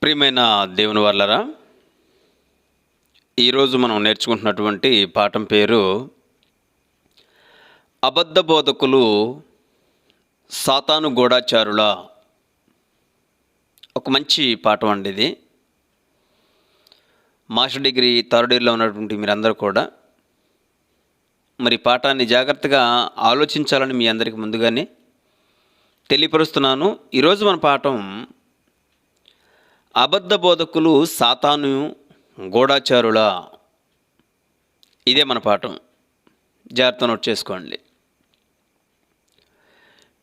ప్రియమైన దేవుని వాళ్ళరా, ఈరోజు మనం నేర్చుకుంటున్నటువంటి పాఠం పేరు అబద్ధ బోధకులు సాతాను గూఢాచారుల. ఒక మంచి పాఠం అండి ఇది. మాస్టర్ డిగ్రీ థర్డ్ ఇయర్లో ఉన్నటువంటి మీరందరూ కూడా మరి పాఠాన్ని జాగ్రత్తగా ఆలోచించాలని మీ అందరికీ ముందుగానే తెలియపరుస్తున్నాను. ఈరోజు మన పాఠం అబద్ధ బోధకులు సాతాను గూఢాచారుల. ఇదే మన పాఠం. జాగ్రత్త నోట్ చేసుకోండి.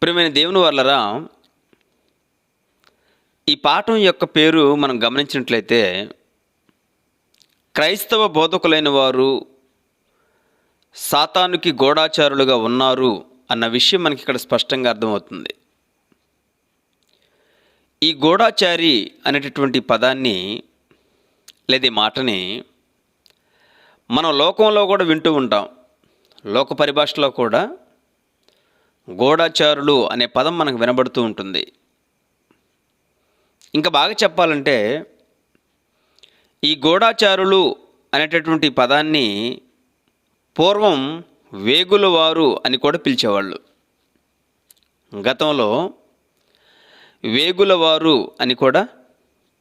ప్రియమైన దేవుని వాళ్ళరా, ఈ పాఠం యొక్క పేరు మనం గమనించినట్లయితే క్రైస్తవ బోధకులైన వారు సాతానుకి గూఢాచారులుగా ఉన్నారు అన్న విషయం మనకి ఇక్కడ స్పష్టంగా అర్థమవుతుంది. ఈ గూఢాచారి అనేటటువంటి పదాన్ని లేదా మాటని మనం లోకంలో కూడా వింటూ ఉంటాం. లోక పరిభాషలో కూడా గూఢాచారులు అనే పదం మనకు వినబడుతూ ఉంటుంది. ఇంకా బాగా చెప్పాలంటే ఈ గూఢాచారులు అనేటటువంటి పదాన్ని పూర్వం వేగులవారు అని కూడా పిలిచేవాళ్ళు. గతంలో వేగులవారు అని కూడా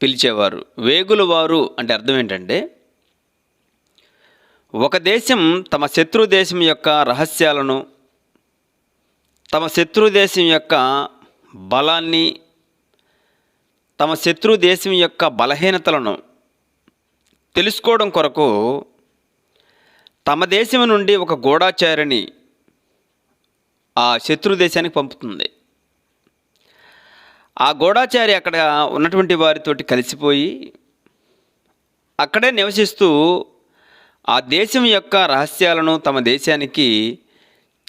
పిలిచేవారు. వేగులవారు అంటే అర్థం ఏంటంటే, ఒక దేశం తమ శత్రు దేశం యొక్క రహస్యాలను, తమ శత్రు దేశం యొక్క బలాన్ని, తమ శత్రు దేశం యొక్క బలహీనతలను తెలుసుకోవడం కొరకు తమ దేశం నుండి ఒక గూఢాచారిని ఆ శత్రు దేశానికి పంపుతుంది. ఆ గూఢాచారి అక్కడ ఉన్నటువంటి వారితోటి కలిసిపోయి అక్కడే నివసిస్తూ ఆ దేశం యొక్క రహస్యాలను తమ దేశానికి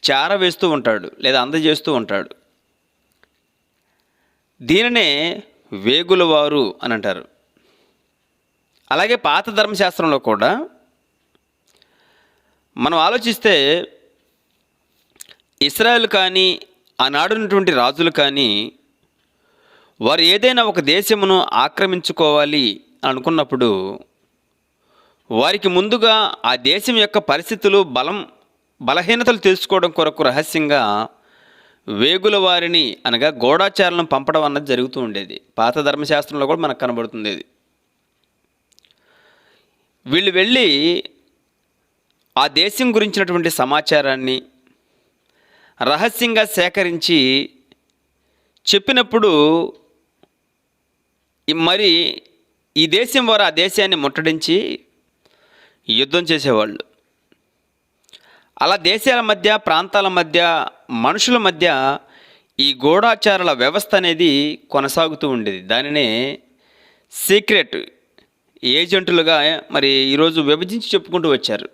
చేరవేస్తూ ఉంటాడు లేదా అందజేస్తూ ఉంటాడు. దీనినే వేగులవారు అని అంటారు. అలాగే పాత ధర్మశాస్త్రంలో కూడా మనం ఆలోచిస్తే ఇశ్రాయేలు కానీ ఆనాడున్నటువంటి రాజులు కానీ వారు ఏదైనా ఒక దేశమును ఆక్రమించుకోవాలి అనుకున్నప్పుడు వారికి ముందుగా ఆ దేశం యొక్క పరిస్థితులు, బలహీనతలు తెలుసుకోవడం కొరకు రహస్యంగా వేగుల వారిని అనగా గూఢాచారులను పంపడం అన్నది జరుగుతూ ఉండేది. పాత ధర్మశాస్త్రంలో కూడా మనకు కనబడుతుంది ఇది. వీళ్ళు వెళ్ళి ఆ దేశం గురించినటువంటి సమాచారాన్ని రహస్యంగా సేకరించి చెప్పినప్పుడు మరి ఈ దేశం వారు ఆ దేశాన్ని ముట్టడించి యుద్ధం చేసేవాళ్ళు. అలా దేశాల మధ్య, ప్రాంతాల మధ్య, మనుషుల మధ్య ఈ గూఢాచారుల వ్యవస్థ అనేది కొనసాగుతూ ఉండేది. దానినే సీక్రెట్ ఏజెంట్లుగా మరి ఈరోజు విభజించి చెప్పుకుంటూ వచ్చారు.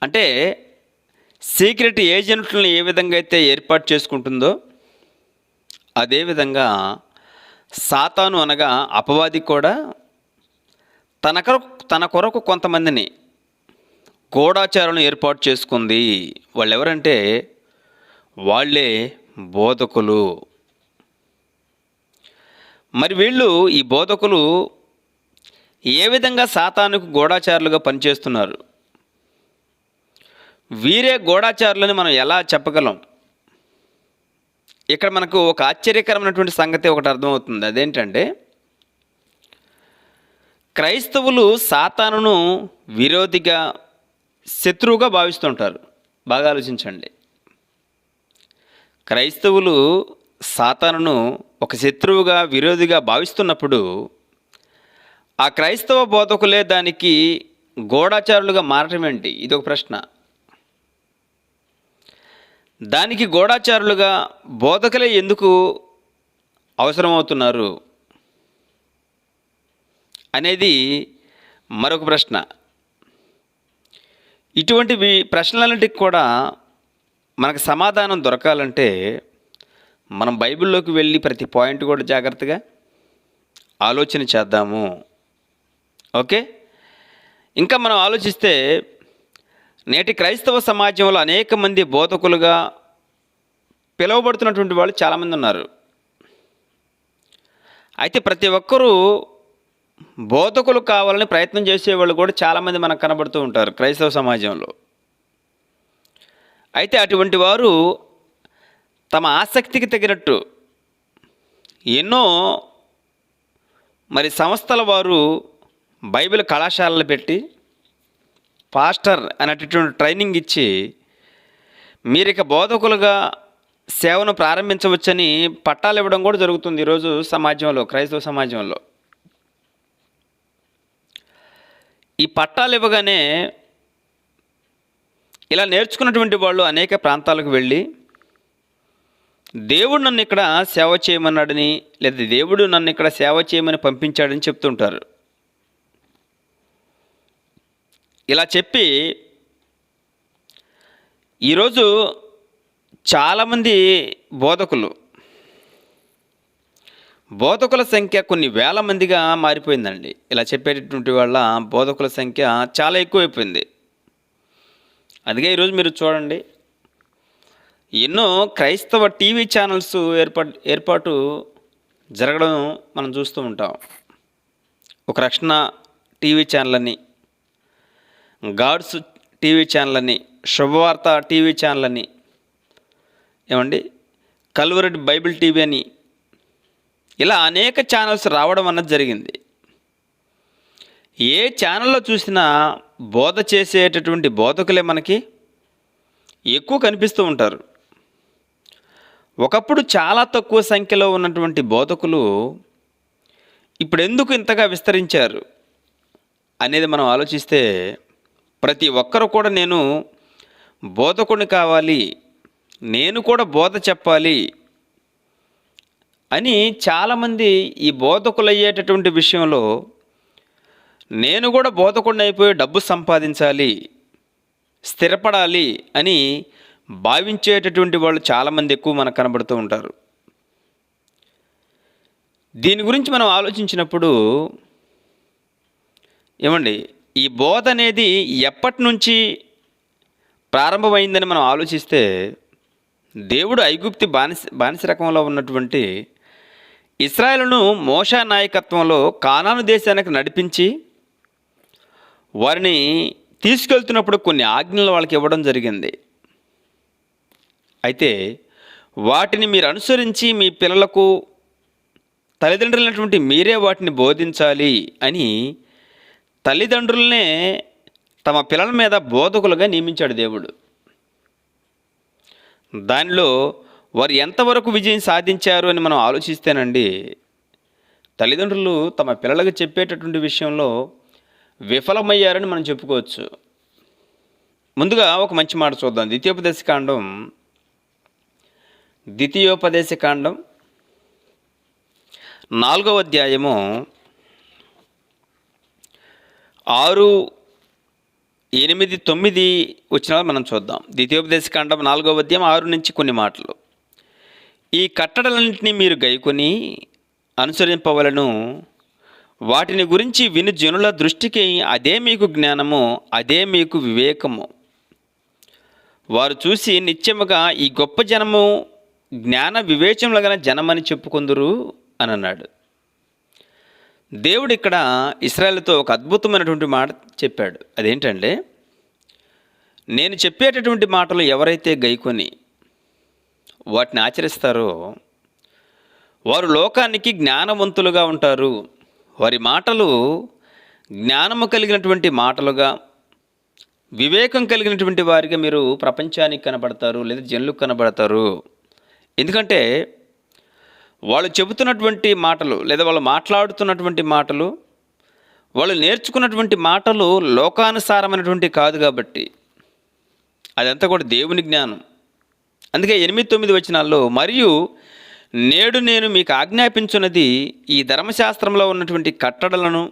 అంటే సీక్రెట్ ఏజెంట్లను ఏ విధంగా అయితే ఏర్పాటు చేసుకుంటుందో అదేవిధంగా సాతాను అనగా అపవాది కూడా తన కొరకు కొంతమందిని గూఢాచారులను ఏర్పాటు చేసుకుంది. వాళ్ళు ఎవరంటే వాళ్ళే బోధకులు. మరి వీళ్ళు, ఈ బోధకులు ఏ విధంగా సాతానుకు గూఢాచారులుగా పనిచేస్తున్నారు, వీరే గూఢాచారులని మనం ఎలా చెప్పగలం? ఇక్కడ మనకు ఒక ఆశ్చర్యకరమైనటువంటి సంగతి ఒకటి అర్థమవుతుంది. అదేంటంటే, క్రైస్తవులు సాతానును విరోధిగా, శత్రువుగా భావిస్తుంటారు. బాగా ఆలోచించండి. క్రైస్తవులు సాతానును ఒక శత్రువుగా, విరోధిగా భావిస్తున్నప్పుడు ఆ క్రైస్తవ బోధకులే దానికి గూఢాచారులుగా మారటం ఏంటి? ఇది ఒక ప్రశ్న. దానికి గూఢాచారులుగా బోధకులే ఎందుకు అవసరమవుతున్నారు అనేది మరొక ప్రశ్న. ఇటువంటి ప్రశ్నలన్నిటికి కూడా మనకు సమాధానం దొరకాలంటే మనం బైబిల్లోకి వెళ్ళి ప్రతి పాయింట్ కూడా జాగ్రత్తగా ఆలోచన చేద్దాము. ఓకే? ఇంకా మనం ఆలోచిస్తే నేటి క్రైస్తవ సమాజంలో అనేక మంది బోధకులుగా పిలువబడుతున్నటువంటి వాళ్ళు చాలామంది ఉన్నారు. అయితే ప్రతి ఒక్కరూ బోధకులు కావాలని ప్రయత్నం చేసేవాళ్ళు కూడా చాలామంది మనకు కనబడుతూ ఉంటారు క్రైస్తవ సమాజంలో. అయితే అటువంటి వారు తమ ఆసక్తికి తగినట్టు ఎన్నో సంస్థల వారు బైబిల్ కళాశాలలు పెట్టి పాస్టర్ అనేటటువంటి ట్రైనింగ్ ఇచ్చి మీరిక బోధకులుగా సేవను ప్రారంభించవచ్చని పట్టాలు ఇవ్వడం కూడా జరుగుతుంది ఈరోజు సమాజంలో, క్రైస్తవ సమాజంలో. ఈ పట్టాలు ఇవ్వగానే ఇలా నేర్చుకున్నటువంటి వాళ్ళు అనేక ప్రాంతాలకు వెళ్ళి దేవుడు నన్ను ఇక్కడ సేవ చేయమన్నాడని, లేదా దేవుడు నన్ను ఇక్కడ సేవ చేయమని పంపించాడని చెప్తుంటారు. ఇలా చెప్పి ఈరోజు చాలామంది బోధకుల సంఖ్య కొన్ని వేల మందిగా మారిపోయిందండి. ఇలా చెప్పేటటువంటి వాళ్ళ బోధకుల సంఖ్య చాలా ఎక్కువైపోయింది. అందుకే ఈరోజు మీరు చూడండి, ఎన్నో క్రైస్తవ టీవీ ఛానల్స్ ఏర్పాటు జరగడం మనం చూస్తూ ఉంటాం. ఒక రక్షణ టీవీ ఛానల్ అని, గాడ్స్ టీవీ ఛానల్ అని, శుభవార్త టీవీ ఛానల్ అని, కల్వరి బైబిల్ టీవీ అని, ఇలా అనేక ఛానల్స్ రావడం అన్నది జరిగింది. ఏ ఛానల్లో చూసినా బోధ చేసేటటువంటి బోధకులే మనకి ఎక్కువ కనిపిస్తూ ఉంటారు. ఒకప్పుడు చాలా తక్కువ సంఖ్యలో ఉన్నటువంటి బోధకులు ఇప్పుడు ఎందుకు ఇంతగా విస్తరించారు అనేది మనం ఆలోచిస్తే, ప్రతి ఒక్కరు కూడా నేను బోధకుడిని కావాలి, నేను కూడా బోధ చెప్పాలి అని చాలామంది ఈ బోధకులు అయ్యేటటువంటి విషయంలో నేను కూడా బోధకుడిని అయిపోయి డబ్బు సంపాదించాలి, స్థిరపడాలి అని భావించేటటువంటి వాళ్ళు చాలామంది ఎక్కువ మనకు కనబడుతూ ఉంటారు. దీని గురించి మనం ఆలోచించినప్పుడు ఈ బోధ అనేది ఎప్పటి నుంచి ప్రారంభమైందని మనం ఆలోచిస్తే, దేవుడు ఐగుప్తి బానిస రకంలో ఉన్నటువంటి ఇశ్రాయేలును మోషే నాయకత్వంలో కానాను దేశానికి నడిపించి వారిని తీసుకెళ్తున్నప్పుడు కొన్ని ఆజ్ఞలు వాళ్ళకి ఇవ్వడం జరిగింది. అయితే వాటిని మీరు అనుసరించి మీ పిల్లలకు తల్లిదండ్రులైనటువంటి మీరే వాటిని బోధించాలి అని తల్లిదండ్రులనే తమ పిల్లల మీద బోధకులుగా నియమించాడు దేవుడు. దానిలో వారు ఎంతవరకు విజయం సాధించారు అని మనం ఆలోచిస్తేనండి, తల్లిదండ్రులు తమ పిల్లలకు చెప్పేటటువంటి విషయంలో విఫలమయ్యారని మనం చెప్పుకోవచ్చు. ముందుగా ఒక మంచి మాట చూద్దాం. ద్వితీయోపదేశకాండం 4వ అధ్యాయము 6, 8, 9 వచనాలు మనం చూద్దాం. ద్వితీయోపదేశకాండం 4వ అధ్యాయం 6 నుంచి కొన్ని మాటలు. ఈ కట్టడలన్నింటినీ మీరు గైకొని అనుసరింపవలను, వాటిని గురించి విను జనుల దృష్టికి అదే మీకు జ్ఞానము, అదే మీకు వివేకము. వారు చూసి నిత్యముగా ఈ గొప్ప జనము జ్ఞాన వివేచములు గల జనమని చెప్పుకొందురు అని అన్నాడు. దేవుడు ఇక్కడ ఇశ్రాయేలుతో ఒక అద్భుతమైనటువంటి మాట చెప్పాడు. అదేంటంటే, నేను చెప్పేటటువంటి మాటలు ఎవరైతే గైకొని వాటిని ఆచరిస్తారో వారు లోకానికి జ్ఞానవంతులుగా ఉంటారు. వారి మాటలు జ్ఞానము కలిగినటువంటి మాటలుగా, వివేకం కలిగినటువంటి వారిగా మీరు ప్రపంచానికి కనబడతారు, లేదా జనులకు కనబడతారు. ఎందుకంటే వాళ్ళు చెబుతున్నటువంటి మాటలు, లేదా వాళ్ళు మాట్లాడుతున్నటువంటి మాటలు, వాళ్ళు నేర్చుకున్నటువంటి మాటలు లోకానుసారమైనటువంటి కాదు కాబట్టి అదంతా కూడా దేవుని జ్ఞానం. అందుకే 8, 9 వచనాల్లో, మరియు నేడు నేను మీకు ఆజ్ఞాపించున్నది ఈ ధర్మశాస్త్రంలో ఉన్నటువంటి కట్టడలను,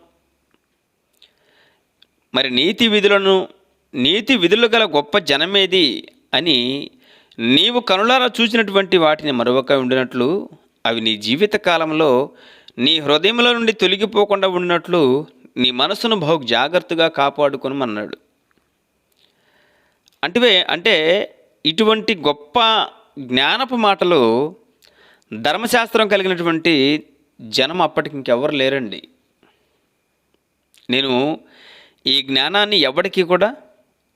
నీతి విధులు గల గొప్ప జనమేది అని నీవు కనులారా చూసినటువంటి వాటిని మరొక ఉండినట్లు, అవి నీ జీవిత కాలంలో నీ హృదయంలో నుండి తొలగిపోకుండా ఉన్నట్లు నీ మనసును బహు జాగ్రత్తగా కాపాడుకొనమన్నాడు. అంటే ఇటువంటి గొప్ప జ్ఞానపు మాటలు ధర్మశాస్త్రం కలిగినటువంటి జనం అప్పటికి ఇంకెవరు లేరండి. నేను ఈ జ్ఞానాన్ని ఎవరికి కూడా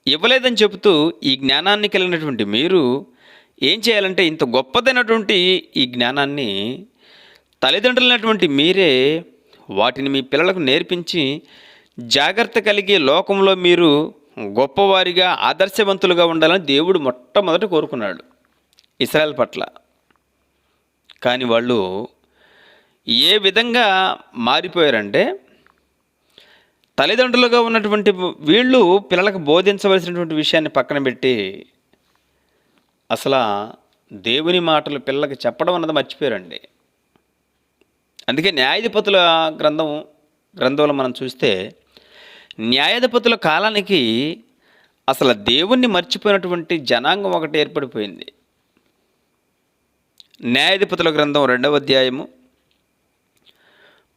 ఇవ్వలేదని చెబుతూ ఈ జ్ఞానాన్ని కలిగినటువంటి మీరు ఏం చేయాలంటే, ఇంత గొప్పదైనటువంటి ఈ జ్ఞానాన్ని తల్లిదండ్రులైనటువంటి మీరే వాటిని మీ పిల్లలకు నేర్పించి జాగ్రత్త కలిగి లోకంలో మీరు గొప్పవారిగా ఆదర్శవంతులుగా ఉండాలని దేవుడు మొట్టమొదట కోరుకున్నాడు ఇశ్రాయేల్ పట్ల. కానీ వాళ్ళు ఏ విధంగా మారిపోయారంటే, తల్లిదండ్రులుగా ఉన్నటువంటి వీళ్ళు పిల్లలకు బోధించవలసినటువంటి విషయాన్ని పక్కన పెట్టి అసలు దేవుని మాటలు పిల్లలకు చెప్పడం అన్నది మర్చిపోయారండి. అందుకే న్యాయాధిపతుల గ్రంథంలో మనం చూస్తే, న్యాయాధిపతుల కాలానికి అసలు దేవుణ్ణి మర్చిపోయినటువంటి జనాంగం ఒకటి ఏర్పడిపోయింది. న్యాయాధిపతుల గ్రంథం 2వ అధ్యాయము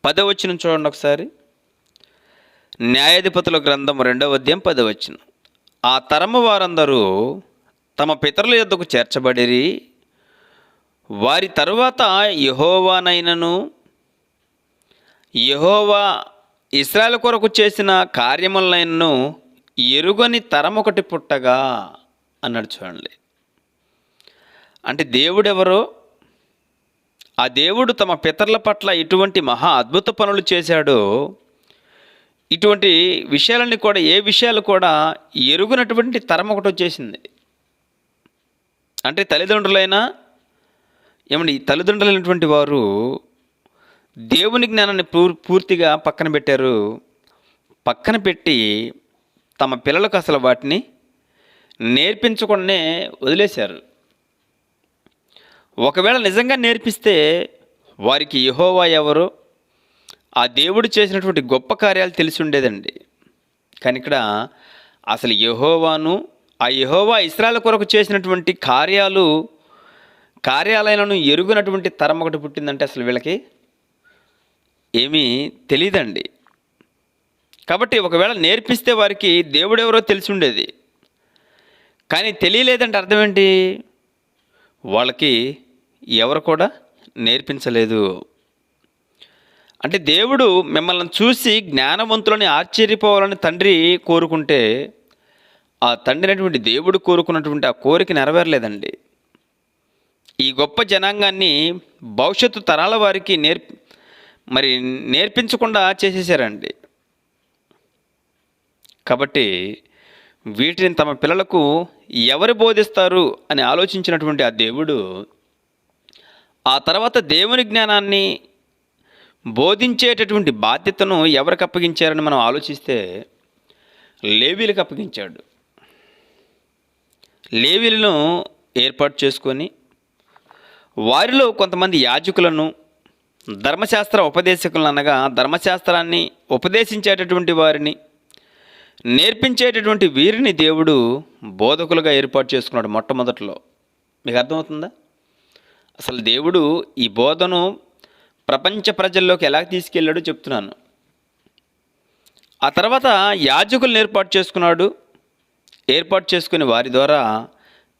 10వ వచనం చూడండి ఒకసారి. న్యాయాధిపతుల గ్రంథం 2వ అధ్యాయం 10వ వచనం. ఆ తరము వారందరూ తమ పితరుల యొద్దకు చేర్చబడిరి. వారి తరువాత యెహోవానైనను యెహోవా ఇశ్రాయేలు కొరకు చేసిన కార్యములనైనను ఎరుగని తరం ఒకటి పుట్టగా అన్నాడు. చూడండి, అంటే దేవుడెవరో, ఆ దేవుడు తమ పితరుల పట్ల ఇటువంటి మహా అద్భుత పనులు చేశాడో, ఇటువంటి విషయాలన్నీ కూడా, ఏ విషయాలు కూడా ఎరుగనటువంటి తరం ఒకటి వచ్చేసింది. అంటే తల్లిదండ్రులైనా ఏమండి, తల్లిదండ్రులైనటువంటి వారు దేవుని జ్ఞానాన్ని పూర్తిగా పక్కన పెట్టారు. పక్కన పెట్టి తమ పిల్లలకు అసలు వాటిని నేర్పించకుండానే వదిలేశారు. ఒకవేళ నిజంగా నేర్పిస్తే వారికి యెహోవా ఎవరో, ఆ దేవుడు చేసినటువంటి గొప్ప కార్యాలు తెలిసి ఉండేదండి. కానీ ఇక్కడ అసలు యెహోవాను, ఆ యెహోవా ఇశ్రాయేలు కొరకు చేసినటువంటి కార్యాలయాలను ఎరుగనటువంటి తరం ఒకటి పుట్టిందంటే అసలు వీళ్ళకి ఏమీ తెలియదండి. కాబట్టి ఒకవేళ నేర్పిస్తే వారికి దేవుడెవరో తెలిసి ఉండేది. కానీ తెలియలేదంటే అర్థం ఏంటి? వాళ్ళకి ఎవరు కూడా నేర్పించలేదు. అంటే దేవుడు మిమ్మల్ని చూసి జ్ఞానవంతులని ఆశ్చర్యపోవాలని తండ్రి కోరుకుంటే, ఆ తండ్రి అనేటువంటి దేవుడు కోరుకున్నటువంటి ఆ కోరిక నెరవేరలేదండి. ఈ గొప్ప జనాంగాన్ని భవిష్యత్తు తరాల వారికి నేర్పించకుండా చేసేసారండి. కాబట్టి వీటిని తమ పిల్లలకు ఎవరు బోధిస్తారు అని ఆలోచించినటువంటి ఆ దేవుడు ఆ తర్వాత దేవుని జ్ఞానాన్ని బోధించేటటువంటి బాధ్యతను ఎవరికి అప్పగించారని మనం ఆలోచిస్తే లేవీలకు అప్పగించాడు. లేవీలను ఏర్పాటు చేసుకొని వారిలో కొంతమంది యాజకులను, ధర్మశాస్త్ర ఉపదేశకులను, అనగా ధర్మశాస్త్రాన్ని ఉపదేశించేటటువంటి వారిని, నేర్పించేటటువంటి వీరిని దేవుడు బోధకులుగా ఏర్పాటు చేసుకున్నాడు మొట్టమొదట్లో. మీకు అర్థమవుతుందా? అసలు దేవుడు ఈ బోధను ప్రపంచ ప్రజల్లోకి ఎలా తీసుకెళ్ళాడో చెప్తున్నాను. ఆ తర్వాత యాజకులను ఏర్పాటు చేసుకుని వారి ద్వారా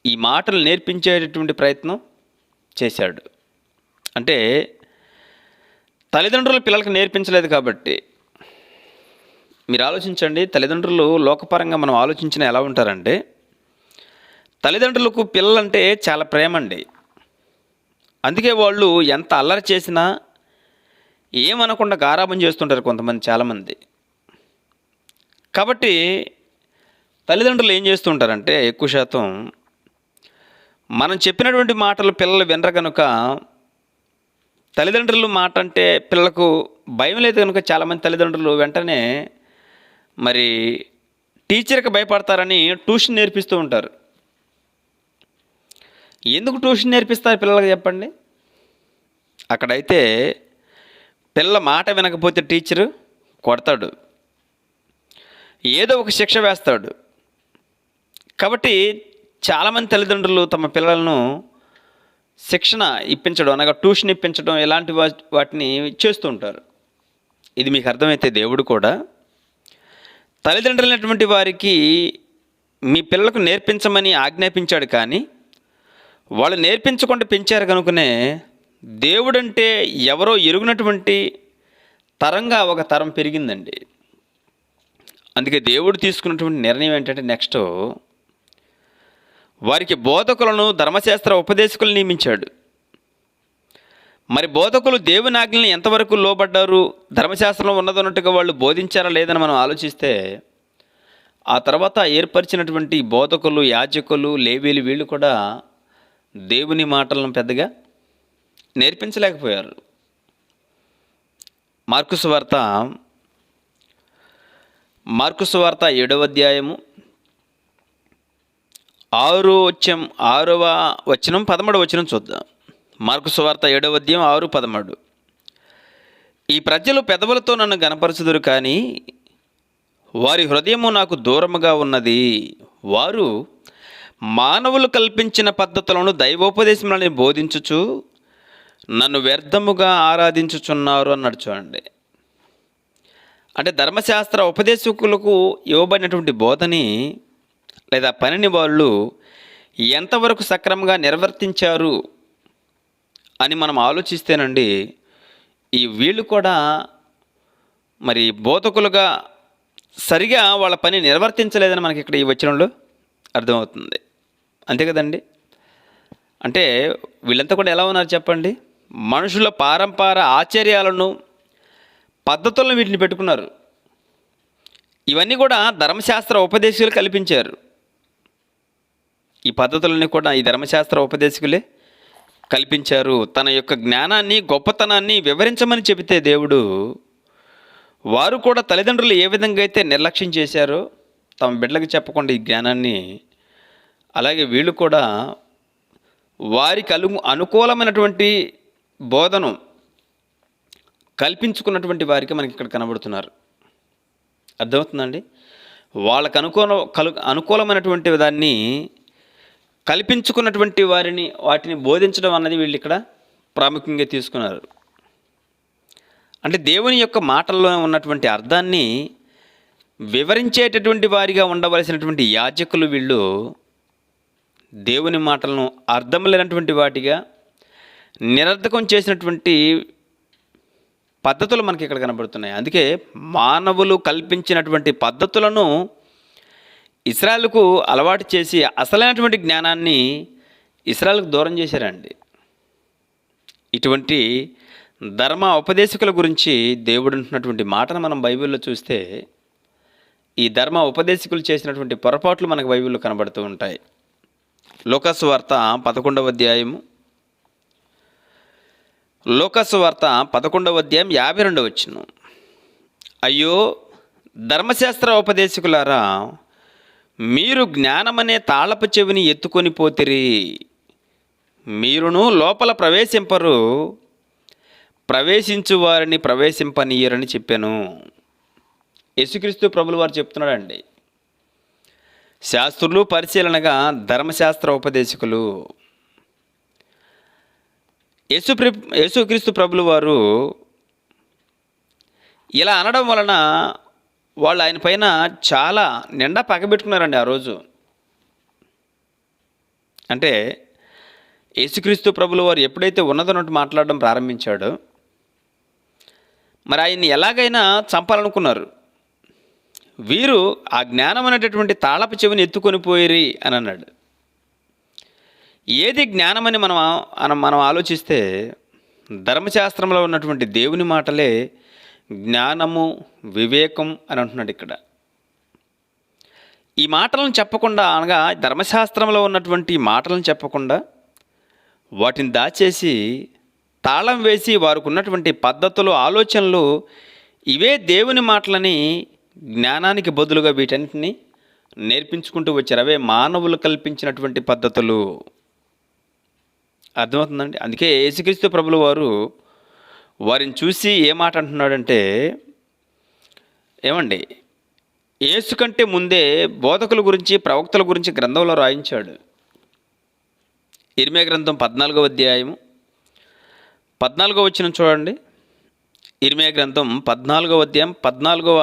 ఈ మాటలు నేర్పించేటటువంటి ప్రయత్నం చేశాడు. అంటే తల్లిదండ్రులు పిల్లలకు నేర్పించలేదు కాబట్టి. మీరు ఆలోచించండి, తల్లిదండ్రులు లోకపరంగా మనం ఆలోచించిన ఎలా ఉంటారంటే, తల్లిదండ్రులకు పిల్లలంటే చాలా ప్రేమ అండి. అందుకే వాళ్ళు ఎంత అల్లరి చేసినా ఏమనకుండా గారాబం చేస్తుంటారు కొంతమంది, చాలామంది. కాబట్టి తల్లిదండ్రులు ఏం చేస్తుంటారంటే, ఎక్కువ శాతం మనం చెప్పినటువంటి మాటలు పిల్లలు వినరు కనుక, తల్లిదండ్రులు మాట అంటే పిల్లలకు భయం లేదు కనుక చాలామంది తల్లిదండ్రులు వెంటనే టీచర్కి భయపడతారని ట్యూషన్ నేర్పిస్తూ ఉంటారు. ఎందుకు ట్యూషన్ నేర్పిస్తారు పిల్లలకు చెప్పండి? అక్కడైతే పిల్ల మాట వినకపోతే టీచరు కొడతాడు, ఏదో ఒక శిక్ష వేస్తాడు. కాబట్టి చాలామంది తల్లిదండ్రులు తమ పిల్లలను శిక్షణ ఇప్పించడం, అనగా ట్యూషన్ ఇప్పించడం, ఇలాంటి వాటిని చేస్తూ ఉంటారు. ఇది మీకు అర్థమైతే దేవుడు కూడా తల్లిదండ్రులైనటువంటి వారికి మీ పిల్లలకు నేర్పించమని ఆజ్ఞాపించాడు. కానీ వాళ్ళు నేర్పించకుండా పెంచారు కనుకనే దేవుడంటే ఎవరో ఎరుగినటువంటి తరంగా ఒక తరం పెరిగిందండి. అందుకే దేవుడు తీసుకున్నటువంటి నిర్ణయం ఏంటంటే నెక్స్ట్ వారికి బోధకులను, ధర్మశాస్త్ర ఉపదేశకులను నియమించాడు. మరి బోధకులు దేవుని ఆజ్ఞల్ని ఎంతవరకు లోబడ్డారు, ధర్మశాస్త్రంలో ఉన్నదన్నట్టుగా వాళ్ళు బోధించారా లేదని మనం ఆలోచిస్తే, ఆ తర్వాత ఏర్పరిచినటువంటి బోధకులు, యాజకులు, లేవీలు వీళ్ళు కూడా దేవుని మాటలను పెద్దగా నేర్పించలేకపోయారు. మార్కు సువార్త 7వ అధ్యాయము 6వ వచనం 13వ వచనం చూద్దాం. మార్కు సువార్త 7వ అధ్యాయం 6-13. ఈ ప్రజలు పెదవులతో నన్ను గనపరచుదురు కానీ వారి హృదయము నాకు దూరముగా ఉన్నది. వారు మానవులు కల్పించిన పద్ధతులను దైవోపదేశములని బోధించుచు నన్ను వ్యర్థముగా ఆరాధించుచున్నారు అన్నాడు. చూడండి, అంటే ధర్మశాస్త్ర ఉపదేశకులకు ఇవ్వబడినటువంటి బోధని లేదా పనిని వాళ్ళు ఎంతవరకు సక్రమంగా నిర్వర్తించారు అని మనం ఆలోచిస్తేనండి, ఈ వీళ్ళు కూడా మరి బోధకులుగా సరిగా వాళ్ళ పని నిర్వర్తించలేదని మనకి ఇక్కడ ఈ వచనంలో అర్థమవుతుంది. అంతే కదండి. అంటే వీళ్ళంతా కూడా ఎలా ఉన్నారు చెప్పండి, మనుషుల పారంపర ఆచార్యాలను, పద్ధతులను వీటిని పెట్టుకున్నారు. ఇవన్నీ కూడా ధర్మశాస్త్ర ఉపదేశకులు కల్పించారు. ఈ పద్ధతులని కూడా ఈ ధర్మశాస్త్ర ఉపదేశకులే కల్పించారు. తన యొక్క జ్ఞానాన్ని, గొప్పతనాన్ని వివరించమని చెబితే దేవుడు, వారు కూడా తల్లిదండ్రులు ఏ విధంగా అయితే నిర్లక్ష్యం చేశారో తమ బిడ్డలకు చెప్పకుండా ఈ జ్ఞానాన్ని, అలాగే వీళ్ళు కూడా వారికి అనుకూలమైనటువంటి బోధను కల్పించుకున్నటువంటి వారికి మనకి ఇక్కడ కనబడుతున్నారు. అర్థమవుతుందండి. వాళ్ళకు అనుకూలమైనటువంటి దాన్ని కల్పించుకున్నటువంటి వాటిని బోధించడం అన్నది వీళ్ళు ఇక్కడ ప్రాముఖ్యంగా తీసుకున్నారు. అంటే దేవుని యొక్క మాటల్లో ఉన్నటువంటి అర్థాన్ని వివరించేటటువంటి వారిగా ఉండవలసినటువంటి యాజకులు వీళ్ళు దేవుని మాటలను అర్థం లేనటువంటి వాటిగా నిరర్థకం చేసినటువంటి పద్ధతులు మనకి ఇక్కడ కనబడుతున్నాయి. అందుకే మానవులు కల్పించినటువంటి పద్ధతులను ఇశ్రాయేలుకు అలవాటు చేసి అసలైనటువంటి జ్ఞానాన్ని ఇశ్రాయేలుకు దూరం చేశారండి. ఇటువంటి ధర్మ ఉపదేశకుల గురించి దేవుడు అంటున్నటువంటి మాటను మనం బైబిల్లో చూస్తే, ఈ ధర్మ ఉపదేశకులు చేసినటువంటి పొరపాట్లు మనకు బైబిల్లో కనబడుతూ ఉంటాయి. లూకాసు వార్త 11వ అధ్యాయము 52వ వచనం. అయ్యో ధర్మశాస్త్ర ఉపదేశకులారా, మీరు జ్ఞానమనే తాళపు చెవిని ఎత్తుకొని పోతిరి. మీరును లోపల ప్రవేశింపరు, ప్రవేశించు వారిని ప్రవేశింపనీయరని చెప్పాను. యేసుక్రీస్తు ప్రభులు వారు చెప్తున్నాడండి. శాస్త్రులు, పరిశీలనగా ధర్మశాస్త్ర ఉపదేశకులు. యేసుక్రీస్తు ప్రభులు వారు ఇలా అనడం వలన వాళ్ళు ఆయన పైన చాలా నిండా పగబెట్టుకున్నారండి ఆ రోజు. అంటే యేసుక్రీస్తు ప్రభులు వారు ఎప్పుడైతే ఉన్నదన్నట్టు మాట్లాడడం ప్రారంభించాడో, మరి ఆయన్ని ఎలాగైనా చంపాలనుకున్నారు. వీరు ఆ జ్ఞానం అనేటటువంటి తాళపు చెవిని ఎత్తుకొని పోయిరి అని అన్నాడు. ఏది జ్ఞానమని మనం ఆలోచిస్తే ధర్మశాస్త్రంలో ఉన్నటువంటి దేవుని మాటలే జ్ఞానము, వివేకం అని అంటున్నాడు ఇక్కడ. ఈ మాటలను చెప్పకుండా, అనగా ధర్మశాస్త్రంలో ఉన్నటువంటి మాటలను చెప్పకుండా వాటిని దాచేసి తాళం వేసి వారికి ఉన్నటువంటి పద్ధతులు, ఆలోచనలు ఇవే దేవుని మాటలని జ్ఞానానికి బదులుగా వీటన్నిటిని నేర్పించుకుంటూ వచ్చారు. అవే మానవులు కల్పించినటువంటి పద్ధతులు. అర్థమవుతుందండి. అందుకే యేసుక్రీస్తు ప్రభులు వారు వారిని చూసి ఏ మాట అంటున్నాడంటే, ఏమండి, యేసు కంటే ముందే బోధకుల గురించి, ప్రవక్తల గురించి గ్రంథంలో రాయించాడు. ఇర్మియా గ్రంథం 14వ అధ్యాయము 14వ వచనం చూడండి. ఇర్మియా గ్రంథం 14వ అధ్యాయం 14వ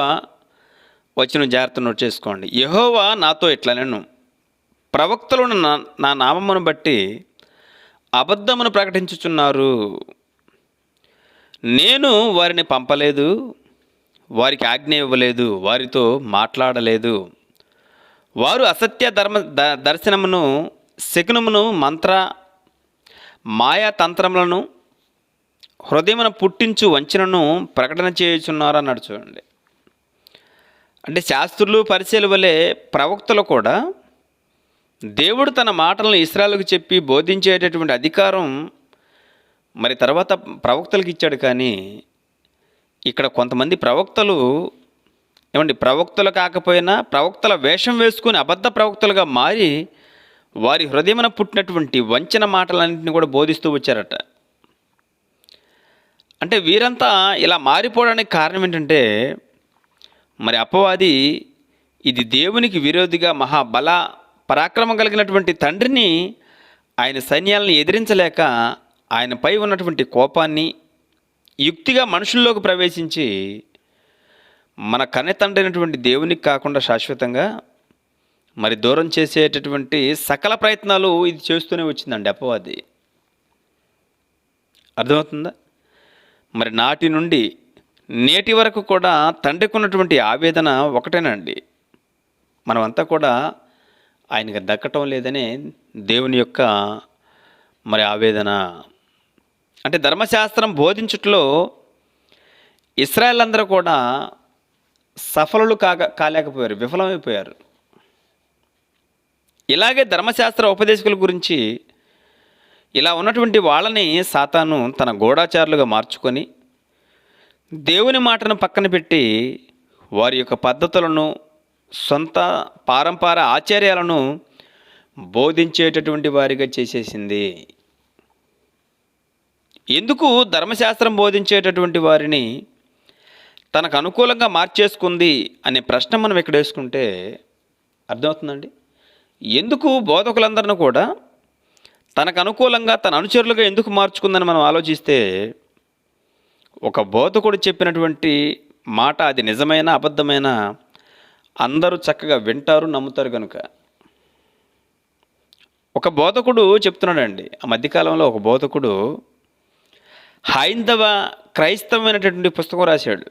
వచనం జాగ్రత్త నోట్ చేసుకోండి. యెహోవా నాతో ఇట్లా, నేను ప్రవక్తలను నా నామమును బట్టి అబద్ధమును ప్రకటించుచున్నారు. నేను వారిని పంపలేదు, వారికి ఆజ్ఞ ఇవ్వలేదు, వారితో మాట్లాడలేదు. వారు అసత్య దర్శనమును, శకునమును, మంత్ర మాయా తంత్రములను, హృదయమున పుట్టించు వంచనను ప్రకటన చేయుచున్నారు అన్నాడు. చూడండి, అంటే శాస్త్రులు పరిచయల వలె ప్రవక్తలు కూడా దేవుడు తన మాటలను ఇశ్రాయేలుకు చెప్పి బోధించేటటువంటి అధికారం మరి తర్వాత ప్రవక్తలకు ఇచ్చాడు. కానీ ఇక్కడ కొంతమంది ప్రవక్తలు ప్రవక్తలు కాకపోయినా ప్రవక్తల వేషం వేసుకుని అబద్ధ ప్రవక్తలుగా మారి వారి హృదయమున పుట్టినటువంటి వంచన మాటలన్నింటినీ కూడా బోధిస్తూ వచ్చారట. అంటే వీరంతా ఇలా మారిపోవడానికి కారణం ఏంటంటే, మరి అపవాది ఇది దేవునికి విరోధిగా మహాబల పరాక్రమం కలిగినటువంటి తండ్రిని, ఆయన సైన్యాలను ఎదిరించలేక ఆయనపై ఉన్నటువంటి కోపాన్ని యుక్తిగా మనుషుల్లోకి ప్రవేశించి మన కన్నెతండ్రి అయినటువంటి దేవునికి కాకుండా శాశ్వతంగా మరి దూరం చేసేటటువంటి సకల ప్రయత్నాలు ఇది చేస్తూనే వచ్చిందండి అపవాది. అర్థమవుతుందా? మరి నాటి నుండి నేటి వరకు కూడా తండ్రికి ఉన్నటువంటి ఆవేదన ఒకటేనండి, మనమంతా కూడా ఆయనకి దక్కటం లేదనే దేవుని యొక్క మరి ఆవేదన. అంటే ధర్మశాస్త్రం బోధించుట్లో ఇశ్రాయేల్ అందరూ కూడా సఫలులు కాలేకపోయారు, విఫలమైపోయారు. ఇలాగే ధర్మశాస్త్ర ఉపదేశకుల గురించి ఇలా ఉన్నటువంటి వాళ్ళని సాతాను తన గూఢాచారులుగా మార్చుకొని దేవుని మాటను పక్కన పెట్టి వారి యొక్క పద్ధతులను, సొంత పారంపర ఆచార్యాలను బోధించేటటువంటి వారిగా చేసేసింది. ఎందుకు ధర్మశాస్త్రం బోధించేటటువంటి వారిని తనకు అనుకూలంగా మార్చేసుకుంది అనే ప్రశ్న మనం ఇక్కడ వేసుకుంటే అర్థమవుతుందండి. ఎందుకు బోధకులందరినీ కూడా తనకు అనుకూలంగా తన అనుచరులుగా ఎందుకు మార్చుకుందని మనం ఆలోచిస్తే, ఒక బోధకుడు చెప్పినటువంటి మాట అది నిజమైన అబద్ధమైన అందరూ చక్కగా వింటారు, నమ్ముతారు. కనుక ఒక బోధకుడు చెప్తున్నాడండి, ఆ మధ్యకాలంలో ఒక బోధకుడు హైందవ క్రైస్తవమైనటువంటి పుస్తకం రాశాడు.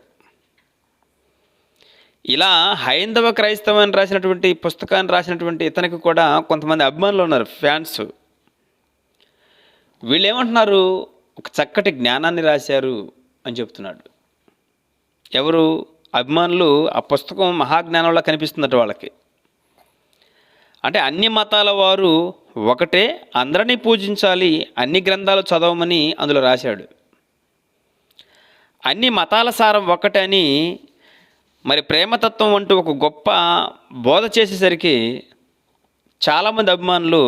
ఇలా హైందవ క్రైస్తవాన్ని రాసినటువంటి పుస్తకాన్ని రాసినటువంటి ఇతనికి కూడా కొంతమంది అభిమానులు ఉన్నారు, ఫ్యాన్స్. వీళ్ళు ఏమంటున్నారు, ఒక చక్కటి జ్ఞానాన్ని రాశారు అని చెప్తున్నాడు. ఎవరు? అభిమానులు. ఆ పుస్తకం మహాజ్ఞానంలో కనిపిస్తుందట వాళ్ళకి. అంటే అన్ని మతాల వారు ఒకటే, అందరినీ పూజించాలి, అన్ని గ్రంథాలు చదవమని అందులో రాశాడు. అన్ని మతాల సారం ఒకటే అని మరి ప్రేమతత్వం అంటూ ఒక గొప్ప బోధ చేసేసరికి చాలామంది అభిమానులు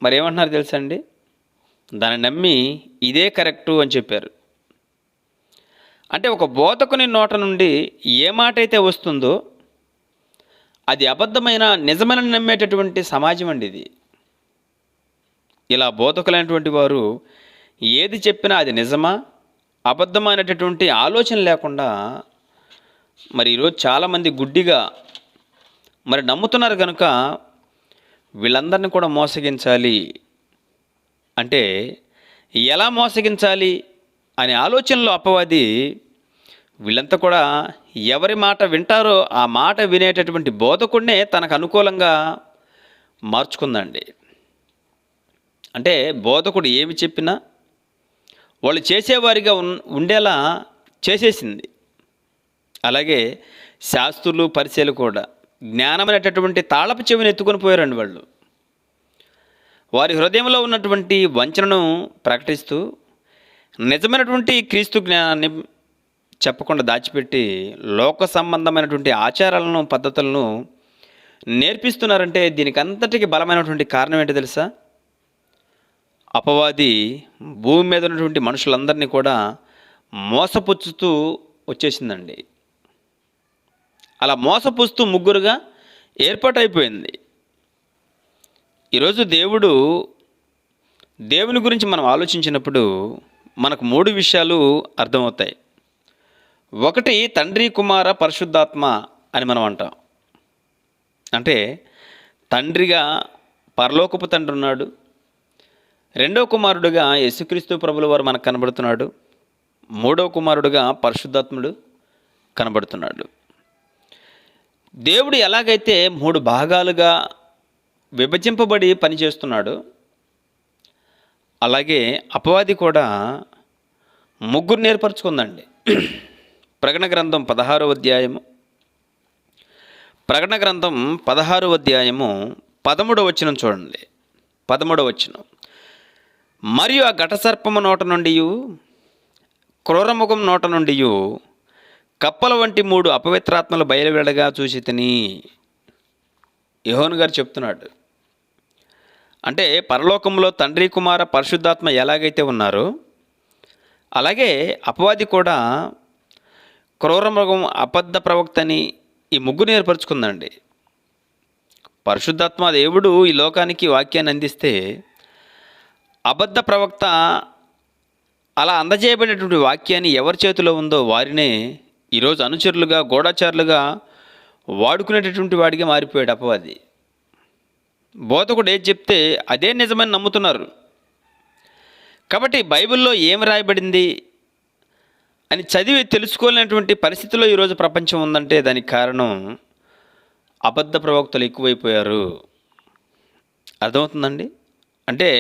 మరి ఏమంటున్నారు తెలుసా అండి, దాన్ని నమ్మి ఇదే కరెక్టు అని చెప్పారు. అంటే ఒక బోధకుని నోట నుండి ఏ మాట అయితే వస్తుందో అది అబద్ధమైన నిజమైన నమ్మేటటువంటి సమాజం అండి ఇది. ఇలా బోధకులైనటువంటి వారు ఏది చెప్పినా అది నిజమా అబద్ధమైనటువంటి ఆలోచన లేకుండా మరి ఈరోజు చాలామంది గుడ్డిగా మరి నమ్ముతున్నారు. కనుక వీళ్ళందరినీ కూడా మోసగించాలి అంటే ఎలా మోసగించాలి అనే ఆలోచనలో అపవాది వీళ్ళంతా కూడా ఎవరి మాట వింటారో ఆ మాట వినేటటువంటి బోధకుడినే తనకు అనుకూలంగా మార్చుకుందండి. అంటే బోధకుడు ఏమి చెప్పినా వాళ్ళు చేసేవారిగా ఉండేలా చేసేసింది. అలాగే శాస్త్రులు పరిచయలు కూడా జ్ఞానమైనటువంటి తాళపు చెవిని ఎత్తుకొని పోయారండి. వాళ్ళు వారి హృదయంలో ఉన్నటువంటి వంచనను ప్రకటిస్తూ నిజమైనటువంటి క్రీస్తు జ్ఞానాన్ని చెప్పకుండా దాచిపెట్టి లోక సంబంధమైనటువంటి ఆచారాలను పద్ధతులను నేర్పిస్తున్నారంటే దీనికి అంతటికి బలమైనటువంటి కారణం ఏంటో తెలుసా? అపవాది భూమి మీద ఉన్నటువంటి మనుషులందరినీ కూడా మోసపుచ్చుతూ వచ్చేసిందండి. అలా మోసపుస్తూ ముగ్గురుగా ఏర్పాటైపోయింది. ఈరోజు దేవుని గురించి మనం ఆలోచించినప్పుడు మనకు 3 విషయాలు అర్థమవుతాయి. ఒకటి, తండ్రి, కుమార, పరిశుద్ధాత్మ అని మనం అంటాం. అంటే తండ్రిగా పరలోకపు తండ్రి ఉన్నాడు, రెండో కుమారుడుగా యేసుక్రీస్తు ప్రభుల వారు మనకు కనబడుతున్నాడు. మూడో కుమారుడుగా పరిశుద్ధాత్ముడు కనబడుతున్నాడు. దేవుడు ఎలాగైతే 3 భాగాలుగా విభజింపబడి పనిచేస్తున్నాడు, అలాగే అపవాది కూడా ముగ్గురు ఏర్పరచుకుందండి. ప్రకటన గ్రంథం 16వ అధ్యాయము 13వ వచనం చూడండి. 13వ వచనం. మరియు ఆ ఘటసర్పము నోట నుండి, క్రూరముఖం నోట నుండి కప్పల వంటి 3 అపవిత్రాత్మలు బయలువెడగా చూసి తిని. యోహాను గారు చెప్తున్నాడు. అంటే పరలోకంలో తండ్రి, కుమార, పరిశుద్ధాత్మ ఎలాగైతే ఉన్నారో అలాగే అపవాది కూడా క్రూరమృగం, అబద్ధ ప్రవక్తని ఈ ముగ్గురు ఏర్పరచుకుందండి. పరిశుద్ధాత్మ దేవుడు ఈ లోకానికి వాక్యాన్ని అందిస్తే, అబద్ధ ప్రవక్త అలా అందజేయబడినటువంటి వాక్యాన్ని ఎవరి చేతిలో ఉందో వారినే ఈరోజు అనుచరులుగా, గూఢచారులుగా వాడుకునేటటువంటి వాడిగా మారిపోయాడు అపవాది. బోధకుడు ఏది చెప్తే అదే నిజమని నమ్ముతున్నారు. కాబట్టి బైబిల్లో ఏమి రాయబడింది అని చదివి తెలుసుకోలేనటువంటి పరిస్థితిలో ఈరోజు ప్రపంచం ఉందంటే దానికి కారణం అబద్ధ ప్రవక్తలు ఎక్కువైపోయారు. అర్థమవుతుందండి? అంటే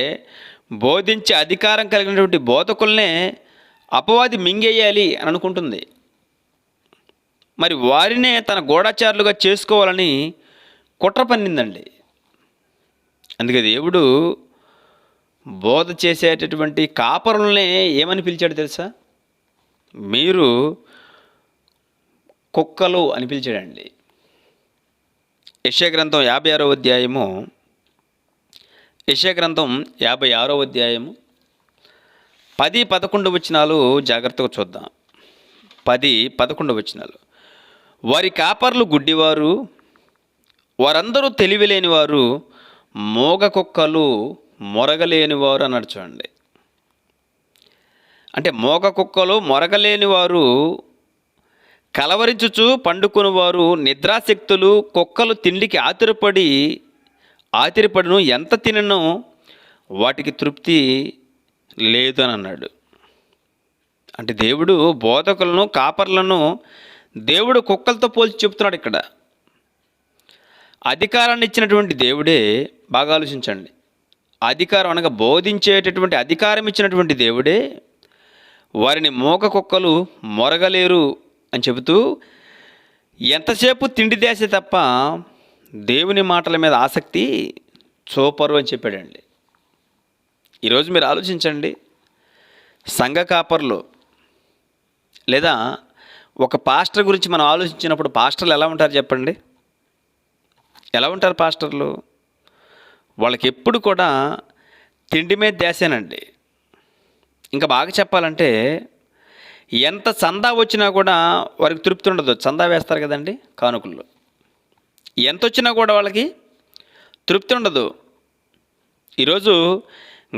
బోధించే అధికారం కలిగినటువంటి బోధకుల్నే అపవాది మింగేయాలి అని అనుకుంటుంది. మరి వారినే తన గూఢచారులుగా చేసుకోవాలని కుట్ర పన్నిందండి. అందుకే దేవుడు బోధ చేసేటటువంటి కాపరులనే ఏమని పిలిచాడు తెలుసా? మీరు కుక్కలు అని పిలిచాడండి. యెషయా గ్రంథం 56వ అధ్యాయము 10-11 వచనాలు జాగ్రత్తగా చూద్దాం. 10-11 వచనాలు. వారి కాపర్లు గుడ్డివారు, వారందరూ తెలివిలేనివారు, మోగ కుక్కలు, మొరగలేనివారు అన్నాడు చూడండి. అంటే మోగ కుక్కలు, మొరగలేనివారు, కలవరించుచు పండుకునివారు, నిద్రాశక్తులు, కుక్కలు తిండికి ఆతిరపడును, ఎంత తినను వాటికి తృప్తి లేదు అని అన్నాడు. అంటే దేవుడు బోధకులను, కాపర్లను దేవుడు కుక్కలతో పోల్చి చెప్తున్నాడు ఇక్కడ. అధికారాన్ని ఇచ్చినటువంటి దేవుడే, బాగా ఆలోచించండి, అధికారం అనగా బోధించేటటువంటి అధికారం ఇచ్చినటువంటి దేవుడే వారిని మోగ కుక్కలు, మొరగలేరు అని చెబుతూ ఎంతసేపు తిండి దేశే తప్ప దేవుని మాటల మీద ఆసక్తి చూపరు అని చెప్పాడండి. ఈరోజు మీరు ఆలోచించండి, సంఘ కాపర్లు లేదా ఒక పాస్టర్ గురించి మనం ఆలోచించినప్పుడు పాస్టర్లు ఎలా ఉంటారు చెప్పండి? ఎలా ఉంటారు పాస్టర్లు? వాళ్ళకి ఎప్పుడు కూడా తిండి మీద ధ్యాసేనండి. ఇంకా బాగా చెప్పాలంటే ఎంత చందా వచ్చినా కూడా వారికి తృప్తి ఉండదు. చందా వేస్తారు కదండి కానుకల్లో, ఎంత వచ్చినా కూడా వాళ్ళకి తృప్తి ఉండదు. ఈరోజు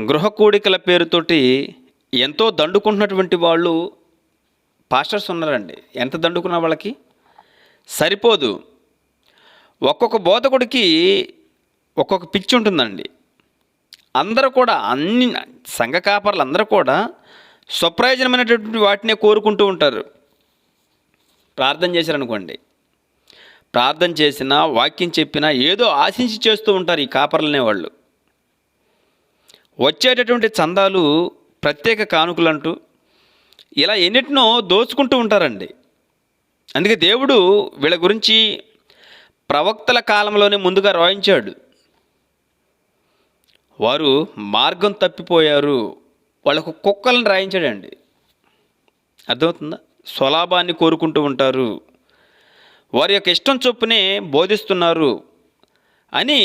గృహ కూడికల పేరుతోటి ఎంతో దండుకుంటున్నటువంటి వాళ్ళు పాస్టర్స్ ఉన్నారండి. ఎంత దండుకున్న వాళ్ళకి సరిపోదు. ఒక్కొక్క బోధకుడికి ఒక్కొక్క పిచ్చి ఉంటుందండి. అందరూ కూడా, అన్ని సంఘ కాపర్లు అందరూ కూడా స్వప్రయోజనమైనటువంటి వాటినే కోరుకుంటూ ఉంటారు. ప్రార్థన చేశారనుకోండి, ప్రార్థన చేసినా, వాక్యం చెప్పినా ఏదో ఆశించి చేస్తూ ఉంటారు ఈ కాపర్లనే వాళ్ళు. వచ్చేటటువంటి చందాలు, ప్రత్యేక కానుకలంటూ ఇలా ఎన్నిటినో దోచుకుంటూ ఉంటారండి. అందుకే దేవుడు వీళ్ళ గురించి ప్రవక్తల కాలంలోనే ముందుగా రాయించాడు. వారు మార్గం తప్పిపోయారు, వాళ్ళకు కుక్కలను రాయించాడండి. అర్థమవుతుందా? స్వలాభాన్ని కోరుకుంటూ ఉంటారు, వారి యొక్క ఇష్టం చొప్పునే బోధిస్తున్నారు అని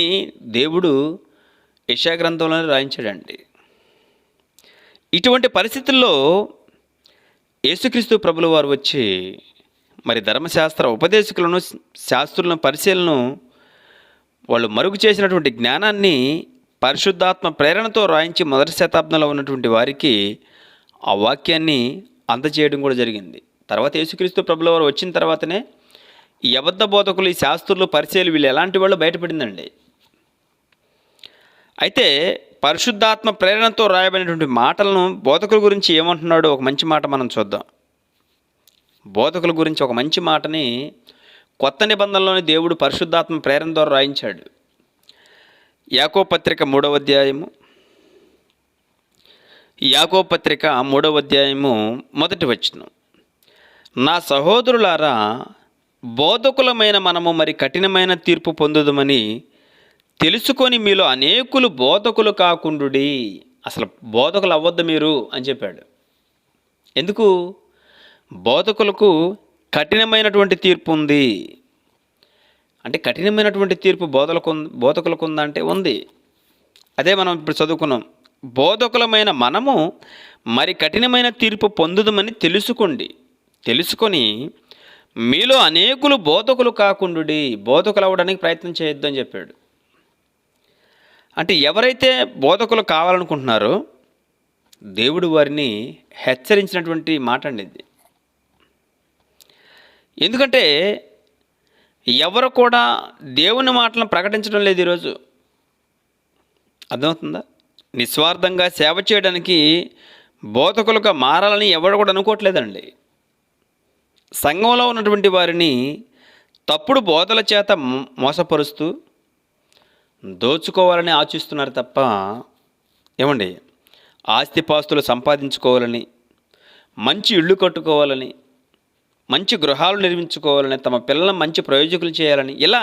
దేవుడు యెషయా గ్రంథంలోనే రాయించాడండి. ఇటువంటి పరిస్థితుల్లో యేసుక్రీస్తు ప్రభుల వారు వచ్చి మరి ధర్మశాస్త్ర ఉపదేశకులను, శాస్త్రులను, పరిశీలనను వాళ్ళు మరుగు చేసినటువంటి జ్ఞానాన్ని పరిశుద్ధాత్మ ప్రేరణతో రాయించి మొదటి శతాబ్దంలో ఉన్నటువంటి వారికి ఆ వాక్యాన్ని అందజేయడం కూడా జరిగింది. తర్వాత యేసుక్రీస్తు ప్రభుల వారు వచ్చిన తర్వాతనే ఈ అబద్ధ బోధకులు, ఈ శాస్త్రులు, పరిచయాలు వీళ్ళు ఎలాంటి వాళ్ళు బయటపడిందండి. అయితే పరిశుద్ధాత్మ ప్రేరణతో రాయబడినటువంటి మాటలను బోధకుల గురించి ఏమంటున్నాడో ఒక మంచి మాట మనం చూద్దాం. బోధకుల గురించి ఒక మంచి మాటని కొత్త నిబంధనలోని దేవుడు పరిశుద్ధాత్మ ప్రేరణ ద్వారా రాయించాడు. యాకోబు పత్రిక 3వ అధ్యాయము, యాకోబు పత్రిక 3వ అధ్యాయము 1వ వచనం. నా సహోదరులారా, బోధకులమైన మనము మరి కఠినమైన తీర్పు పొందుదమని తెలుసుకొని మీలో అనేకులు బోధకులు కాకుండుడి. అసలు బోధకులు అవ్వద్దు మీరు అని చెప్పాడు. ఎందుకు? బోధకులకు కఠినమైనటువంటి తీర్పు ఉంది. అంటే కఠినమైనటువంటి తీర్పు బోధకులకు ఉందంటే ఉంది. అదే మనం ఇప్పుడు చదువుకున్నాం. బోధకులమైన మనము మరి కఠినమైన తీర్పు పొందుదమని తెలుసుకొని మీలో అనేకులు బోధకులు కాకుండుడి. బోధకులు అవ్వడానికి ప్రయత్నం చేయొద్దు అని చెప్పాడు. అంటే ఎవరైతే బోధకులు కావాలనుకుంటున్నారో దేవుడు వారిని హెచ్చరించినటువంటి మాట అండి ఇది. ఎందుకంటే ఎవరు కూడా దేవుని మాటలను ప్రకటించడం లేదు ఈరోజు. అర్థమవుతుందా? నిస్వార్థంగా సేవ చేయడానికి బోధకులుగా మారాలని ఎవరు కూడా అనుకోవట్లేదండి. సంఘంలో ఉన్నటువంటి వారిని తప్పుడు బోధల చేత మోసపరుస్తూ దోచుకోవాలని ఆశిస్తున్నారు తప్ప ఏమండి, ఆస్తిపాస్తులు సంపాదించుకోవాలని, మంచి ఇళ్ళు కట్టుకోవాలని, మంచి గృహాలు నిర్మించుకోవాలని, తమ పిల్లలను మంచి ప్రయోజకులు చేయాలని, ఇలా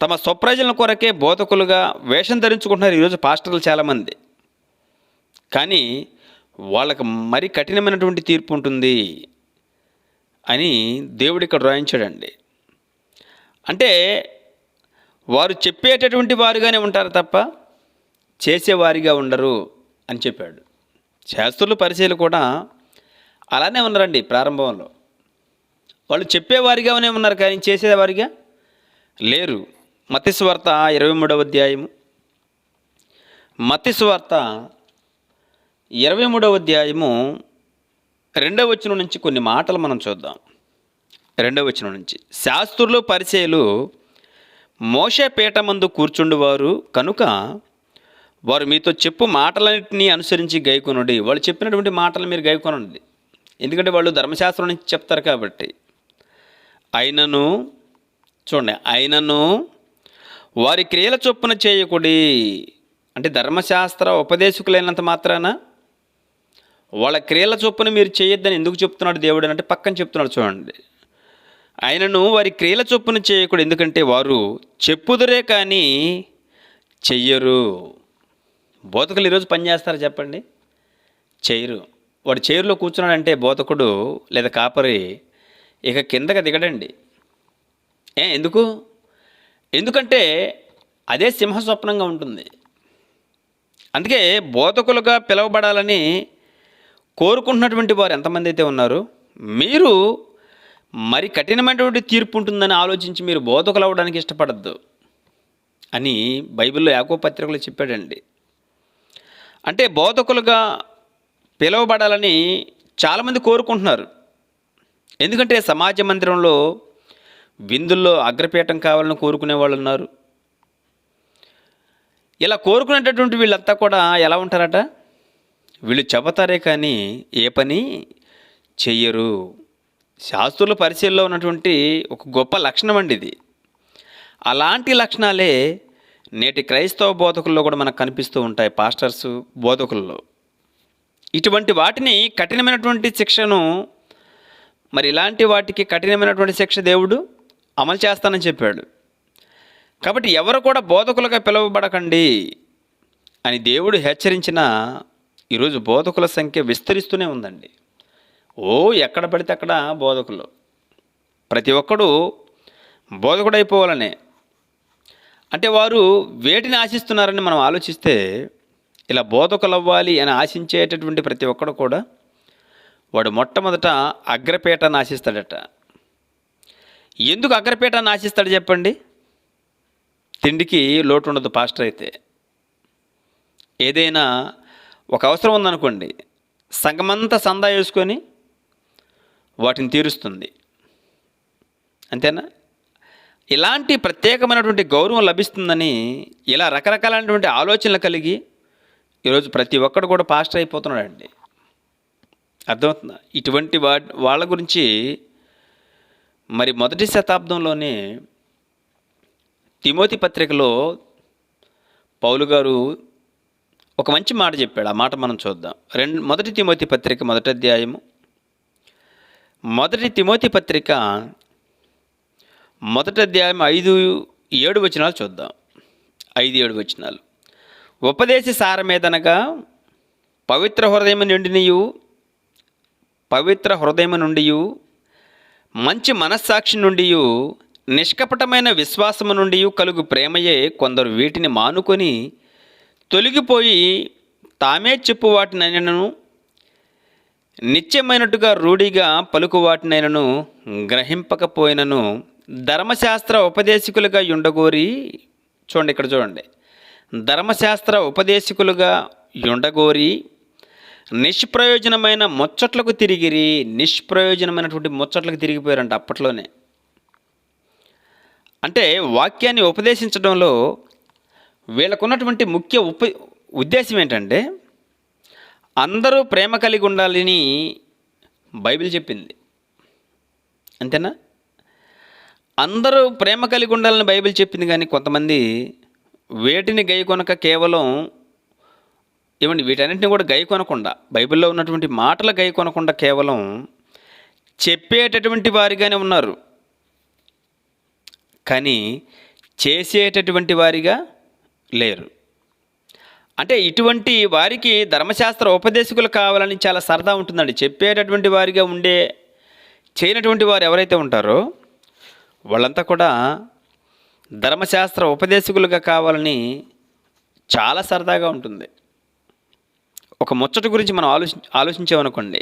తమ స్వప్రజల కొరకే బోధకులుగా వేషం ధరించుకుంటున్నారు ఈరోజు పాస్టర్లు చాలామంది. కానీ వాళ్ళకి మరి కఠినమైనటువంటి తీర్పు ఉంటుంది అని దేవుడు ఇక్కడ రాయించాడండి. అంటే వారు చెప్పేటటువంటి వారుగానే ఉంటారు తప్ప చేసేవారిగా ఉండరు అని చెప్పాడు. శాస్త్రులు పరిచయాలు కూడా అలానే ఉన్నారండి. ప్రారంభంలో వాళ్ళు చెప్పేవారిగానే ఉన్నారు కానీ చేసేవారిగా లేరు. మత్తయి సువార్త 23వ అధ్యాయము, మత్తయి సువార్త 23వ అధ్యాయము 2వ వచనం నుంచి కొన్ని మాటలు మనం చూద్దాం. 2వ వచనం నుంచి, శాస్త్రులు పరిచయులు మోషే పీఠమందు కూర్చుండువారు కనుక వారు మీతో చెప్పు మాటలన్నింటినీ అనుసరించి గైకొనుడి. వాళ్ళు చెప్పినటువంటి మాటలు మీరు గైకొనండి. ఎందుకంటే వాళ్ళు ధర్మశాస్త్రం నుంచి చెప్తారు కాబట్టి. అయినను చూడండి, అయినను వారి క్రియల చొప్పున చేయకుడి. అంటే ధర్మశాస్త్ర ఉపదేశకులైనంత మాత్రాన వాళ్ళ క్రియల చొప్పున మీరు చేయొద్దని ఎందుకు చెప్తున్నాడు దేవుడు అంటే పక్కన చెప్తున్నాడు చూడండి. ఆయనను వారి క్రియల చొప్పున చేయకూడదు, ఎందుకంటే వారు చెప్పుదురే కానీ చెయ్యరు. బోధకులు ఈరోజు పని చేస్తారు చెప్పండి? చేయరు. వాడు చైర్లో కూర్చున్నాడంటే బోధకుడు లేదా కాపరి ఇక కిందకి దిగడండి. ఎందుకంటే అదే సింహస్వప్నంగా ఉంటుంది. అందుకే బోధకులుగా పిలువబడాలని కోరుకుంటున్నటువంటి వారు ఎంతమంది అయితే ఉన్నారో, మీరు మరి కఠినమైనటువంటి తీర్పు ఉంటుందని ఆలోచించి మీరు బోధకులు అవ్వడానికి ఇష్టపడద్దు అని బైబిల్లో యాకోబు పత్రికలో చెప్పాడండి. అంటే బోధకులుగా పిలువబడాలని చాలామంది కోరుకుంటున్నారు. ఎందుకంటే సమాజ మందిరంలో విందుల్లో అగ్రపీఠం కావాలని కోరుకునే వాళ్ళు ఉన్నారు. ఇలా కోరుకునేటటువంటి వీళ్ళంతా కూడా ఎలా ఉంటారట? వీళ్ళు చెబుతారే కానీ ఏ పని చెయ్యరు. శాస్త్రుల పరిచయంలో ఉన్నటువంటి ఒక గొప్ప లక్షణం అండి ఇది. అలాంటి లక్షణాలే నేటి క్రైస్తవ బోధకుల్లో కూడా మనకు కనిపిస్తూ ఉంటాయి. పాస్టర్స్, బోధకుల్లో ఇటువంటి వాటిని కఠినమైనటువంటి శిక్షను, మరి ఇలాంటి వాటికి కఠినమైనటువంటి శిక్ష దేవుడు అమలు చేస్తానని చెప్పాడు. కాబట్టి ఎవరు కూడా బోధకులుగా పిలువబడకండి అని దేవుడు హెచ్చరించిన ఈరోజు బోధకుల సంఖ్య విస్తరిస్తూనే ఉందండి. ఎక్కడ పడితే అక్కడ బోధకులు, ప్రతి ఒక్కడు బోధకుడైపోవాలనే. అంటే వారు వేటిని ఆశిస్తున్నారని మనం ఆలోచిస్తే, ఇలా బోధకులు అవ్వాలి అని ఆశించేటటువంటి ప్రతి ఒక్కడు కూడా వాడు మొట్టమొదట అగ్రపీఠాన్ని ఆశిస్తాడట. ఎందుకు అగ్రపీఠాన్ని ఆశిస్తాడు చెప్పండి? తిండికి లోటు ఉండదు పాస్టర్ అయితే. ఏదైనా ఒక అవసరం ఉందనుకోండి, సంఘమంతా సందా వేసుకొని వాటిని తీరుస్తుంది. అంతేనా? ఇలాంటి ప్రత్యేకమైనటువంటి గౌరవం లభిస్తుందని ఇలా రకరకాలైనటువంటి ఆలోచనలు కలిగి ఈరోజు ప్రతి ఒక్కడు కూడా పాస్టర్ అయిపోతున్నాడండి. అర్థమవుతుందా? ఇటువంటి వాళ్ళ గురించి మరి మొదటి శతాబ్దంలోనే తిమోతి పత్రికలో పౌలు గారు ఒక మంచి మాట చెప్పాడు. ఆ మాట మనం చూద్దాం. మొదటి తిమోతి పత్రిక మొదటి అధ్యాయము, మొదటి తిమోతి పత్రిక మొదటి అధ్యాయం 5-7 వచనాలు చూద్దాం. 5-7 వచనాలు. ఉపదేశ సారమేదనగా పవిత్ర హృదయము నుండి మంచి మనస్సాక్షి నుండి నిష్కపటమైన విశ్వాసము నుండి కలుగు ప్రేమయే. కొందరు వీటిని మానుకొని తొలగిపోయి తామే చెప్పు వాటినైనను నిత్యమైనట్టుగా రూఢిగా పలుకు వాటినైనను గ్రహింపకపోయినను ధర్మశాస్త్ర ఉపదేశకులుగా ఉండగోరి. చూడండి, ఇక్కడ చూడండి. ధర్మశాస్త్ర ఉపదేశకులుగా ఉండగోరి నిష్ప్రయోజనమైన ముచ్చట్లకు తిరిగిరి. నిష్ప్రయోజనమైనటువంటి ముచ్చట్లకు తిరిగిపోయారంట అప్పట్లోనే. అంటే వాక్యాన్ని ఉపదేశించడంలో వీళ్ళకున్నటువంటి ముఖ్య ఉద్దేశం ఏంటంటే అందరూ ప్రేమ కలిగి ఉండాలని బైబిల్ చెప్పింది. అంతేనా? అందరూ ప్రేమ కలిగి ఉండాలని బైబిల్ చెప్పింది. కానీ కొంతమంది వేటిని గైకొనక కేవలం వీటన్నింటిని కూడా గైకొనకుండా, బైబిల్లో ఉన్నటువంటి మాటలు గైకొనకుండా కేవలం చెప్పేటటువంటి వారిగానే ఉన్నారు, కానీ చేసేటటువంటి వారిగా లేరు. అంటే ఇటువంటి వారికి ధర్మశాస్త్ర ఉపదేశకులు కావాలని చాలా సరదా ఉంటుందండి. చెప్పేటటువంటి వారిగా ఉండే చేయనటువంటి వారు ఎవరైతే ఉంటారో వాళ్ళంతా కూడా ధర్మశాస్త్ర ఉపదేశకులుగా కావాలని చాలా సరదాగా ఉంటుంది. ఒక ముచ్చట గురించి మనం ఆలోచించామనుకోండి,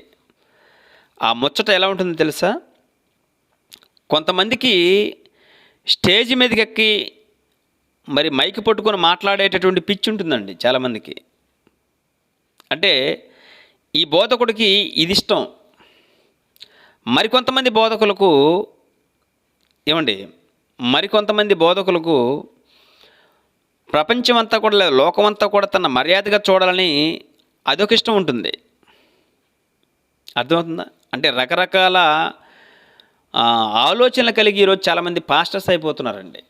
ఆ ముచ్చట ఎలా ఉంటుందో తెలుసా? కొంతమందికి స్టేజ్ మీదకి ఎక్కి మరి మైక్ పట్టుకొని మాట్లాడేటటువంటి పిచ్చి ఉంటుందండి చాలామందికి. అంటే ఈ బోధకుడికి ఇది ఇష్టం. మరికొంతమంది బోధకులకు ప్రపంచమంతా కూడా లేదా లోకమంతా కూడా తన మర్యాదగా చూడాలని అదొక ఇష్టం ఉంటుంది. అర్థమవుతుందా? అంటే రకరకాల ఆలోచనలు కలిగి ఈరోజు చాలామంది పాస్టర్స్ అయిపోతున్నారండి.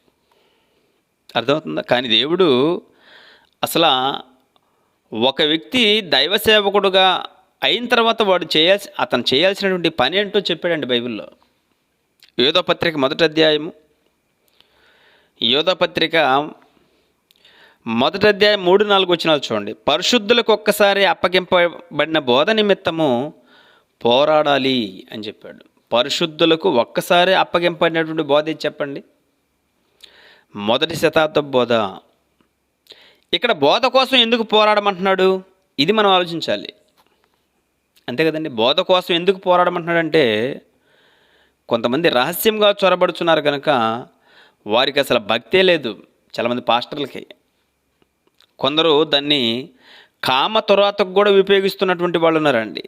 అర్థమవుతుందా? కానీ దేవుడు అసలు ఒక వ్యక్తి దైవ సేవకుడుగా అయిన తర్వాత అతను చేయాల్సినటువంటి పని ఏంటో చెప్పాడండి బైబిల్లో. యోధా పత్రిక మొదటి అధ్యాయము, యోధా పత్రిక మొదటి అధ్యాయం 3-4 వచనాలు చూడండి. పరిశుద్ధులకు ఒక్కసారి అప్పగింపబడిన బోధ నిమిత్తము పోరాడాలి అని చెప్పాడు. పరిశుద్ధులకు ఒక్కసారి అప్పగింపబడినటువంటి బోధ చెప్పండి. మొదటి శతాబ్దపు బోధ. ఇక్కడ బోధ కోసం ఎందుకు పోరాడమంటున్నాడు? ఇది మనం ఆలోచించాలి. అంతే కదండి. బోధ కోసం ఎందుకు పోరాడమంటున్నాడంటే కొంతమంది రహస్యంగా చొరబడుతున్నారు కనుక వారికి అసలు భక్తే లేదు చాలామంది పాస్టర్లకి. కొందరు దాన్ని కామ తురాతకు కూడా ఉపయోగిస్తున్నటువంటి వాళ్ళు ఉన్నారండి.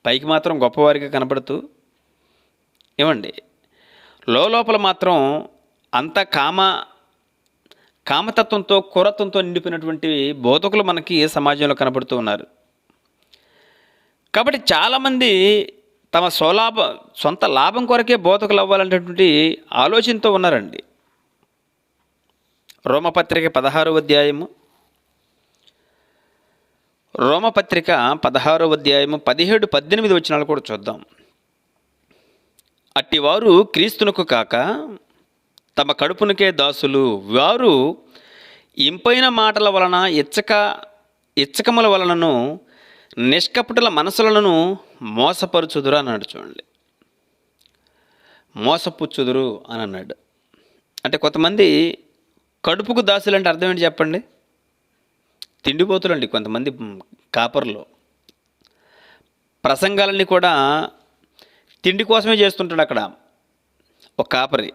పైకి మాత్రం గొప్పవారిగా కనబడుతూ లోపల మాత్రం అంత కామతత్వంతో కురత్వంతో నిండిపోయినటువంటి బోధకులు మనకి సమాజంలో కనబడుతూ ఉన్నారు. కాబట్టి చాలామంది తమ సొంత లాభం కొరకే బోధకులు అవ్వాలనేటువంటి ఆలోచనతో ఉన్నారండి. రోమపత్రిక 16వ అధ్యాయము, రోమపత్రిక 16వ అధ్యాయము 17-18 వచనాలు కూడా చూద్దాం. అట్టివారు క్రీస్తునకు కాక తమ కడుపునకే దాసులు, వారు ఇంపైన మాటల వలన ఇచ్చకముల వలనను నిష్కపటుల మనసులను మోసపరుచుదురు అన్నాడు. చూడండి, మోసపుచ్చుదురు అని అన్నాడు. అంటే కొంతమంది కడుపుకు దాసులు అంటే అర్థం ఏంటి చెప్పండి? తిండిపోతులండి కొంతమంది కాపర్లు. ప్రసంగాలన్నీ కూడా తిండి కోసమే చేస్తుంటాడు అక్కడ ఒక కాపరి.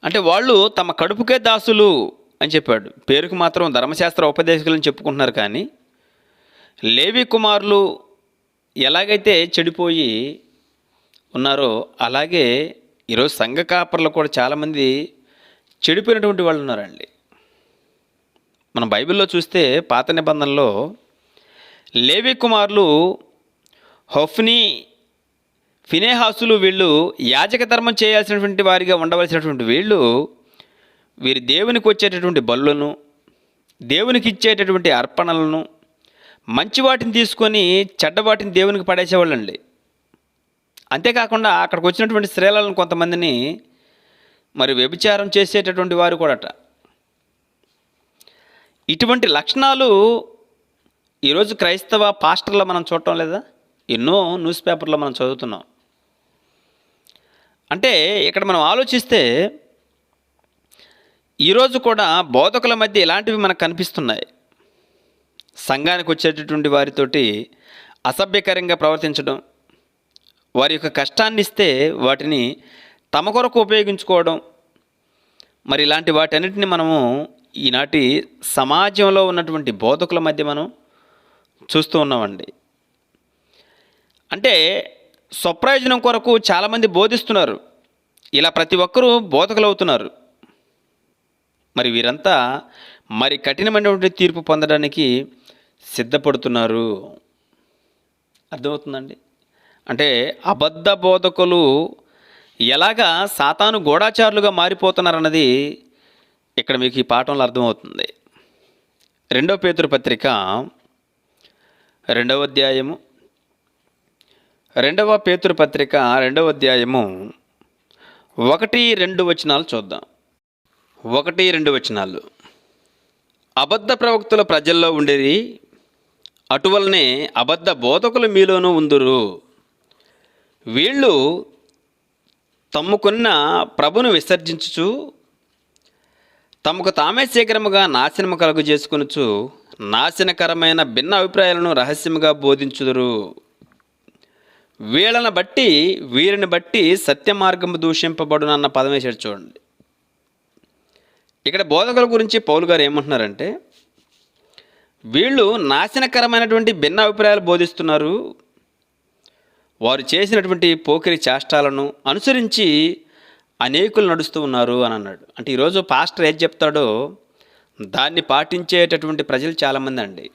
అంటే వాళ్ళు తమ కడుపుకే దాసులు అని చెప్పాడు. పేరుకు మాత్రం ధర్మశాస్త్ర ఉపదేశకులని చెప్పుకుంటున్నారు, కానీ లేవి కుమారులు ఎలాగైతే చెడిపోయి ఉన్నారో అలాగే ఈరోజు సంఘ కాపర్లు కూడా చాలామంది చెడిపోయినటువంటి వాళ్ళు ఉన్నారండి. మనం బైబిల్లో చూస్తే పాత నిబంధనలో లేవి కుమారులు హొఫ్నీ, ఫినేహాసులు వీళ్ళు యాజక ధర్మం చేయాల్సినటువంటి వారిగా ఉండవలసినటువంటి వీరి దేవునికి వచ్చేటటువంటి బలులను, దేవునికి ఇచ్చేటటువంటి అర్పణలను, మంచి వాటిని తీసుకొని చెడ్డ వాటిని దేవునికి పడేసేవాళ్ళండి. అంతేకాకుండా అక్కడికి వచ్చినటువంటి స్త్రీలను కొంతమందిని మరి వ్యభిచారం చేసేటటువంటి వారు కూడాట. ఇటువంటి లక్షణాలు ఈరోజు క్రైస్తవ పాస్టర్లో మనం చూడటం లేదా? ఎన్నో న్యూస్ పేపర్లో మనం చదువుతున్నాం. అంటే ఇక్కడ మనం ఆలోచిస్తే ఈరోజు కూడా బోధకుల మధ్య ఇలాంటివి మనకు కనిపిస్తున్నాయి. సంఘానికి వచ్చేటటువంటి వారితోటి అసభ్యకరంగా ప్రవర్తించడం, వారి యొక్క కష్టాన్ని ఇస్తే వాటిని తమ కొరకు ఉపయోగించుకోవడం, మరి ఇలాంటి వాటన్నిటిని మనము ఈనాటి సమాజంలో ఉన్నటువంటి బోధకుల మధ్య మనం చూస్తూ ఉన్నామండి. అంటే స్వప్రయోజనం కొరకు చాలామంది బోధిస్తున్నారు. ఇలా ప్రతి ఒక్కరూ బోధకులు అవుతున్నారు. మరి వీరంతా మరి కఠినమైనటువంటి తీర్పు పొందడానికి సిద్ధపడుతున్నారు. అర్థమవుతుందండి? అంటే అబద్ధ బోధకులు ఎలాగా సాతాను గూఢాచారులుగా మారిపోతున్నారన్నది ఇక్కడ మీకు ఈ పాఠంలో అర్థమవుతుంది. 2 పేతురు పత్రిక 2వ అధ్యాయము, 2వ పేతురు పత్రిక 2వ అధ్యాయము 1-2 వచనాలు చూద్దాం. 1-2 వచనాలు. అబద్ధ ప్రవక్తుల ప్రజల్లో ఉండేది, అటువలనే అబద్ధ బోధకులు మీలోనూ ఉందురు. వీళ్ళు తమ్ముకున్న ప్రభును విసర్జించుచు తమకు తామే శీఘ్రముగా నాశనము కలుగు చేసుకొనుచు నాశనకరమైన భిన్న అభిప్రాయాలను రహస్యముగా బోధించుదురు. వీరిని బట్టి సత్య మార్గము దూషింపబడును అన్న పదం వేసాడు చూడండి. ఇక్కడ బోధకుల గురించి పౌలు గారు ఏమంటున్నారంటే, వీళ్ళు నాశనకరమైనటువంటి భిన్న అభిప్రాయాలు బోధిస్తున్నారు. వారు చేసినటువంటి పోకిరి చేష్టాలను అనుసరించి అనేకులు నడుస్తూ ఉన్నారు అని అన్నాడు. అంటే ఈరోజు పాస్టర్ ఏది చెప్తాడో దాన్ని పాటించేటటువంటి ప్రజలు చాలామంది అండి.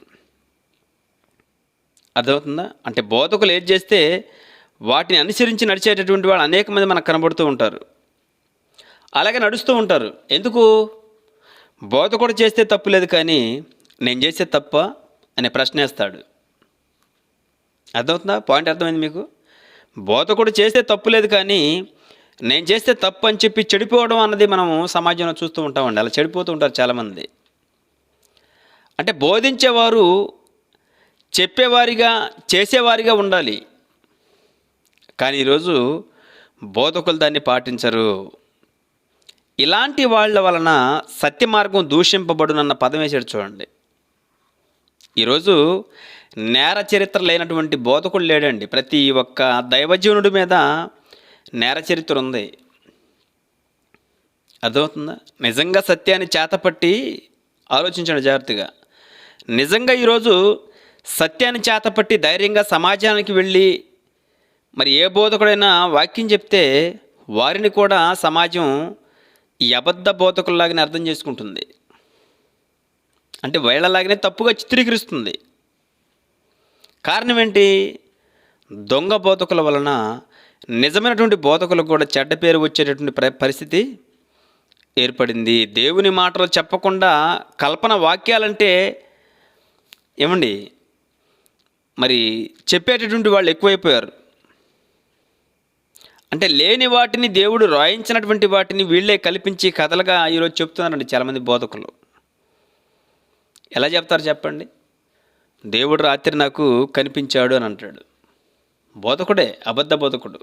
అర్థమవుతుందా? అంటే బోధకులు ఏది చేస్తే వాటిని అనుసరించి నడిచేటటువంటి వాళ్ళు అనేక మంది మనకు కనబడుతూ ఉంటారు. అలాగే నడుస్తూ ఉంటారు. ఎందుకు? బోధకుడు చేస్తే తప్పు లేదు, కానీ నేను చేస్తే తప్ప అనే ప్రశ్న వేస్తాడు. అర్థమవుతుందా? పాయింట్ అర్థమైంది మీకు? బోధకుడు చేస్తే తప్పు లేదు, కానీ నేను చేస్తే తప్పు అని చెప్పి చెడిపోవడం అన్నది మనము సమాజంలో చూస్తూ ఉంటామండి. అలా చెడిపోతూ ఉంటారు చాలామంది. అంటే బోధించేవారు చెప్పేవారిగా చేసేవారిగా ఉండాలి, కానీ ఈరోజు బోధకులు దాన్ని పాటించరు. ఇలాంటి వాళ్ళ వలన సత్య మార్గం దూషింపబడునన్న పదం వేసాడు చూడండి. ఈరోజు నేర చరిత్ర లేనటువంటి బోధకుడు లేడండి. ప్రతి ఒక్క దైవజీవనుడి మీద నేర చరిత్ర ఉంది. అర్థమవుతుందా? నిజంగా సత్యాన్ని చేతపట్టి ఆలోచించండి జాగ్రత్తగా. నిజంగా ఈరోజు సత్యాన్ని చేతపట్టి ధైర్యంగా సమాజానికి వెళ్ళి మరి ఏ బోధకుడైనా వాక్యం చెప్తే వారిని కూడా సమాజం ఈ అబద్ధ బోధకుల్లాగానే అర్థం చేసుకుంటుంది. అంటే వీళ్ళలాగానే తప్పుగా చిత్రీకరిస్తుంది. కారణం ఏంటి? దొంగ బోధకుల వలన నిజమైనటువంటి బోధకులకు కూడా చెడ్డ పేరు వచ్చేటటువంటి పరిస్థితి ఏర్పడింది. దేవుని మాటలు చెప్పకుండా కల్పన వాక్యాలంటే ఏమండి మరి చెప్పేటటువంటి వాళ్ళు ఎక్కువైపోయారు. అంటే లేని వాటిని దేవుడు రాయించినటువంటి వాటిని వీళ్ళే కల్పించి కథలుగా ఈరోజు చెప్తున్నారండి చాలామంది బోధకులు. ఎలా చెప్తారు చెప్పండి? దేవుడు రాత్రి నాకు కనిపించాడు అని అంటాడు. బోధకుడే, అబద్ధ బోధకుడు.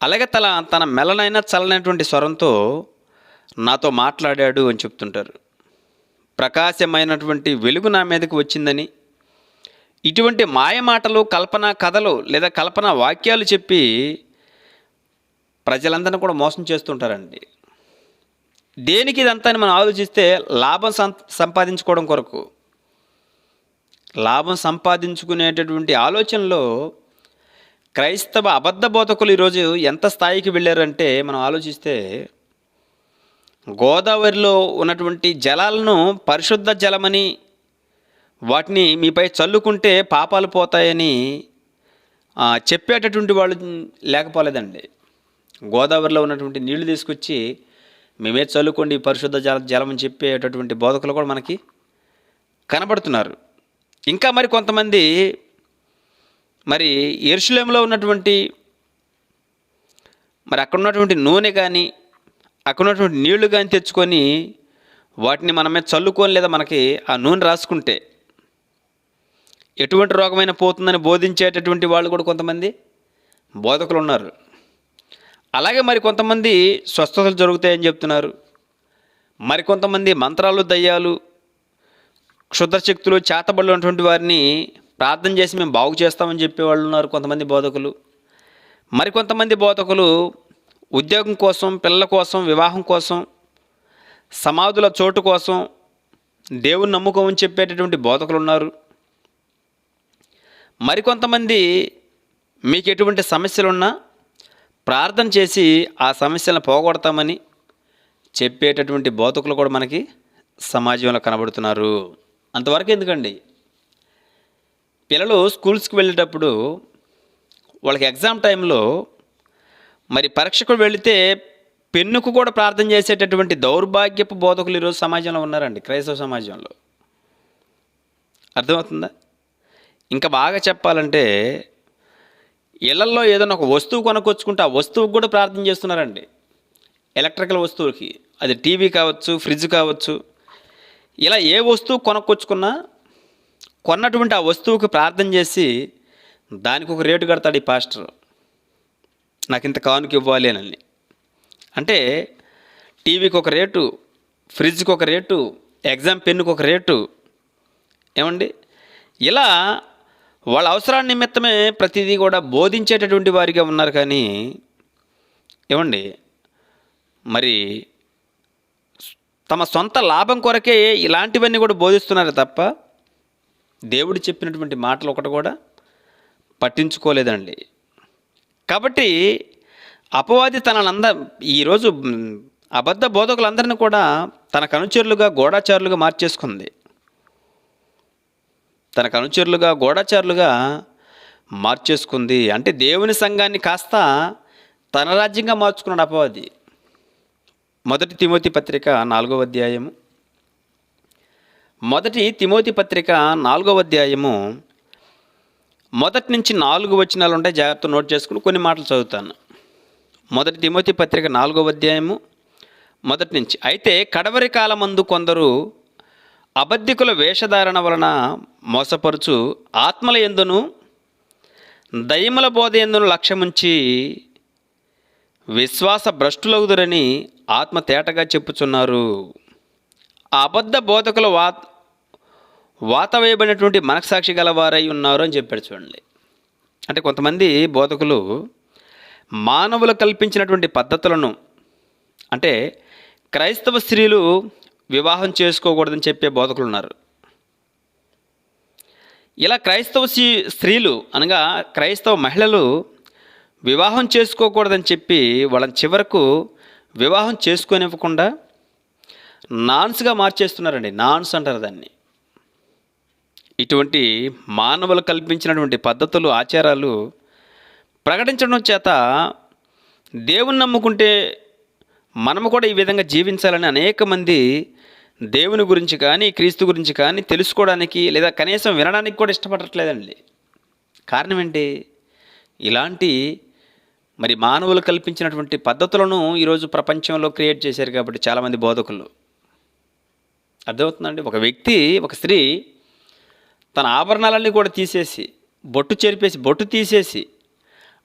అలాగే తన మెల్లనైనా చల్లనటువంటి స్వరంతో నాతో మాట్లాడాడు అని చెప్తుంటారు. ప్రకాశమైనటువంటి వెలుగు నా మీదకి వచ్చిందని ఇటువంటి మాయ మాటలు, కల్పన కథలు లేదా కల్పన వాక్యాలు చెప్పి ప్రజలందరినీ కూడా మోసం చేస్తుంటారండి. దేనికి ఇదంతా అని మనం ఆలోచిస్తే లాభం సంపాదించుకోవడం కొరకు. లాభం సంపాదించుకునేటటువంటి ఆలోచనలో క్రైస్తవ అబద్ధ బోధకులు ఈరోజు ఎంత స్థాయికి వెళ్ళారంటే మనం ఆలోచిస్తే, గోదావరిలో ఉన్నటువంటి జలాలను పరిశుద్ధ జలమని, వాటిని మీపై చల్లుకుంటే పాపాలు పోతాయని చెప్పేటటువంటి వాళ్ళు లేకపోలేదండి. గోదావరిలో ఉన్నటువంటి నీళ్లు తీసుకొచ్చి మేమే చల్లుకోండి పరిశుద్ధ జలం అని చెప్పేటటువంటి బోధకులు కూడా మనకి కనబడుతున్నారు. ఇంకా మరి కొంతమంది మరి యెరూషలేములో ఉన్నటువంటి మరి అక్కడ ఉన్నటువంటి నూనె కానీ అక్కడ ఉన్నటువంటి నీళ్లు కానీ తెచ్చుకొని వాటిని మన మీద చల్లుకొని, లేదా మనకి ఆ నూనె రాసుకుంటే ఎటువంటి రోగమైన పోతుందని బోధించేటటువంటి వాళ్ళు కూడా కొంతమంది బోధకులు ఉన్నారు. అలాగే మరి కొంతమంది స్వస్థతలు జరుగుతాయని చెప్తున్నారు. మరికొంతమంది మంత్రాలు, దయ్యాలు, క్షుద్రశక్తులు, చేతబడులు ఉన్నటువంటి వారిని ప్రార్థన చేసి మేము బాగు చేస్తామని చెప్పేవాళ్ళు ఉన్నారు కొంతమంది బోధకులు. మరికొంతమంది బోధకులు ఉద్యోగం కోసం, పిల్లల కోసం, వివాహం కోసం, సమాధుల చోటు కోసం దేవుని నమ్ముకోమని చెప్పేటటువంటి బోధకులు ఉన్నారు. మరికొంతమంది మీకు ఎటువంటి సమస్యలున్నా ప్రార్థన చేసి ఆ సమస్యలను పోగొడతామని చెప్పేటటువంటి బోధకులు కూడా మనకి సమాజంలో కనబడుతున్నారు. అంతవరకు ఎందుకండి, పిల్లలు స్కూల్స్కి వెళ్ళేటప్పుడు వాళ్ళకి ఎగ్జామ్ టైంలో మరి పరీక్షకు వెళితే పెన్నుకు కూడా ప్రార్థన చేసేటటువంటి దౌర్భాగ్యపు బోధకులు ఈరోజు సమాజంలో ఉన్నారండి, క్రైస్తవ సమాజంలో. అర్థమవుతుందా? ఇంకా బాగా చెప్పాలంటే ఇళ్లల్లో ఏదైనా ఒక వస్తువు కొనుక్కొచ్చుకుంటే ఆ వస్తువుకు కూడా ప్రార్థన చేస్తున్నారండి. ఎలక్ట్రికల్ వస్తువులకి, అది టీవీ కావచ్చు, ఫ్రిడ్జ్ కావచ్చు, ఇలా ఏ వస్తువు కొనుక్కొచ్చుకున్నా కొన్నటువంటి ఆ వస్తువుకి ప్రార్థన చేసి దానికి ఒక రేటు కడతాడు ఈ పాస్టర్, నాకు ఇంత కానుక ఇవ్వాలి అని. అంటే టీవీకి ఒక రేటు, ఫ్రిడ్జ్కి ఒక రేటు, ఎగ్జామ్ పెన్నుకి ఒక రేటు. ఏమండి, ఇలా వాళ్ళ అవసరాన్ని నిమిత్తమే ప్రతిదీ కూడా బోధించేటటువంటి వారిగా ఉన్నారు. కానీ ఏమండి, మరి తమ సొంత లాభం కొరకే ఇలాంటివన్నీ కూడా బోధిస్తున్నారు తప్ప దేవుడు చెప్పినటువంటి మాటలు ఒకటి కూడా పట్టించుకోలేదండి. కాబట్టి అపవాది ఈరోజు అబద్ధ బోధకులందరినీ కూడా తనకు అనుచరులుగా, గూఢచారులుగా మార్చేసుకుంది. తనకు అనుచరులుగా, గూఢచారులుగా మార్చేసుకుంది. అంటే దేవుని సంఘాన్ని కాస్త తన రాజ్యంగా మార్చుకున్నాడు అపవాది. 1 తిమోతి పత్రిక 4వ అధ్యాయము, 1 తిమోతి పత్రిక 4వ అధ్యాయము 1 నుంచి 4 వచనాలు ఉంటాయి, జాగ్రత్త నోట్ చేసుకుని కొన్ని మాటలు చదువుతాను. 1 తిమోతి పత్రిక 4వ అధ్యాయము 1 నుంచి. అయితే కడవరి కాలమందు కొందరు అబద్ధికుల వేషధారణ వలన మోసపరుచు ఆత్మల యందును దయ్యముల బోధ యందును లక్ష్యముంచి విశ్వాస భ్రష్టులగుదురని ఆత్మ తేటగా చెప్పుచున్నారు. ఆ అబద్ధ బోధకుల వాత వేయబడినటువంటి మనస్సాక్షి గలవారై ఉన్నారు అని చెప్పాడు. చూడండి, అంటే కొంతమంది బోధకులు మానవులు కల్పించినటువంటి పద్ధతులను, అంటే క్రైస్తవ స్త్రీలు వివాహం చేసుకోకూడదని చెప్పే బోధకులు ఉన్నారు. ఇలా క్రైస్తవ స్త్రీలు అనగా క్రైస్తవ మహిళలు వివాహం చేసుకోకూడదని చెప్పి వాళ్ళని చివరకు వివాహం చేసుకోనివ్వకుండా నాన్స్గా మార్చేస్తున్నారండి. నాన్స్ అంటారు దాన్ని. ఇటువంటి మానవులు కల్పించినటువంటి పద్ధతులు, ఆచారాలు ప్రకటించడం చేత దేవుని నమ్ముకుంటే మనము కూడా ఈ విధంగా జీవించాలని అనేక మంది దేవుని గురించి కానీ, క్రీస్తు గురించి కానీ తెలుసుకోవడానికి లేదా కనీసం వినడానికి కూడా ఇష్టపడట్లేదండి. కారణం ఏంటి? ఇలాంటి మరి మానవులు కల్పించినటువంటి పద్ధతులను ఈరోజు ప్రపంచంలో క్రియేట్ చేశారు కాబట్టి చాలామంది బోధకులు. అర్థమవుతుందండి? ఒక వ్యక్తి, ఒక స్త్రీ తన ఆభరణాలన్నీ కూడా తీసేసి, బొట్టు తీసేసి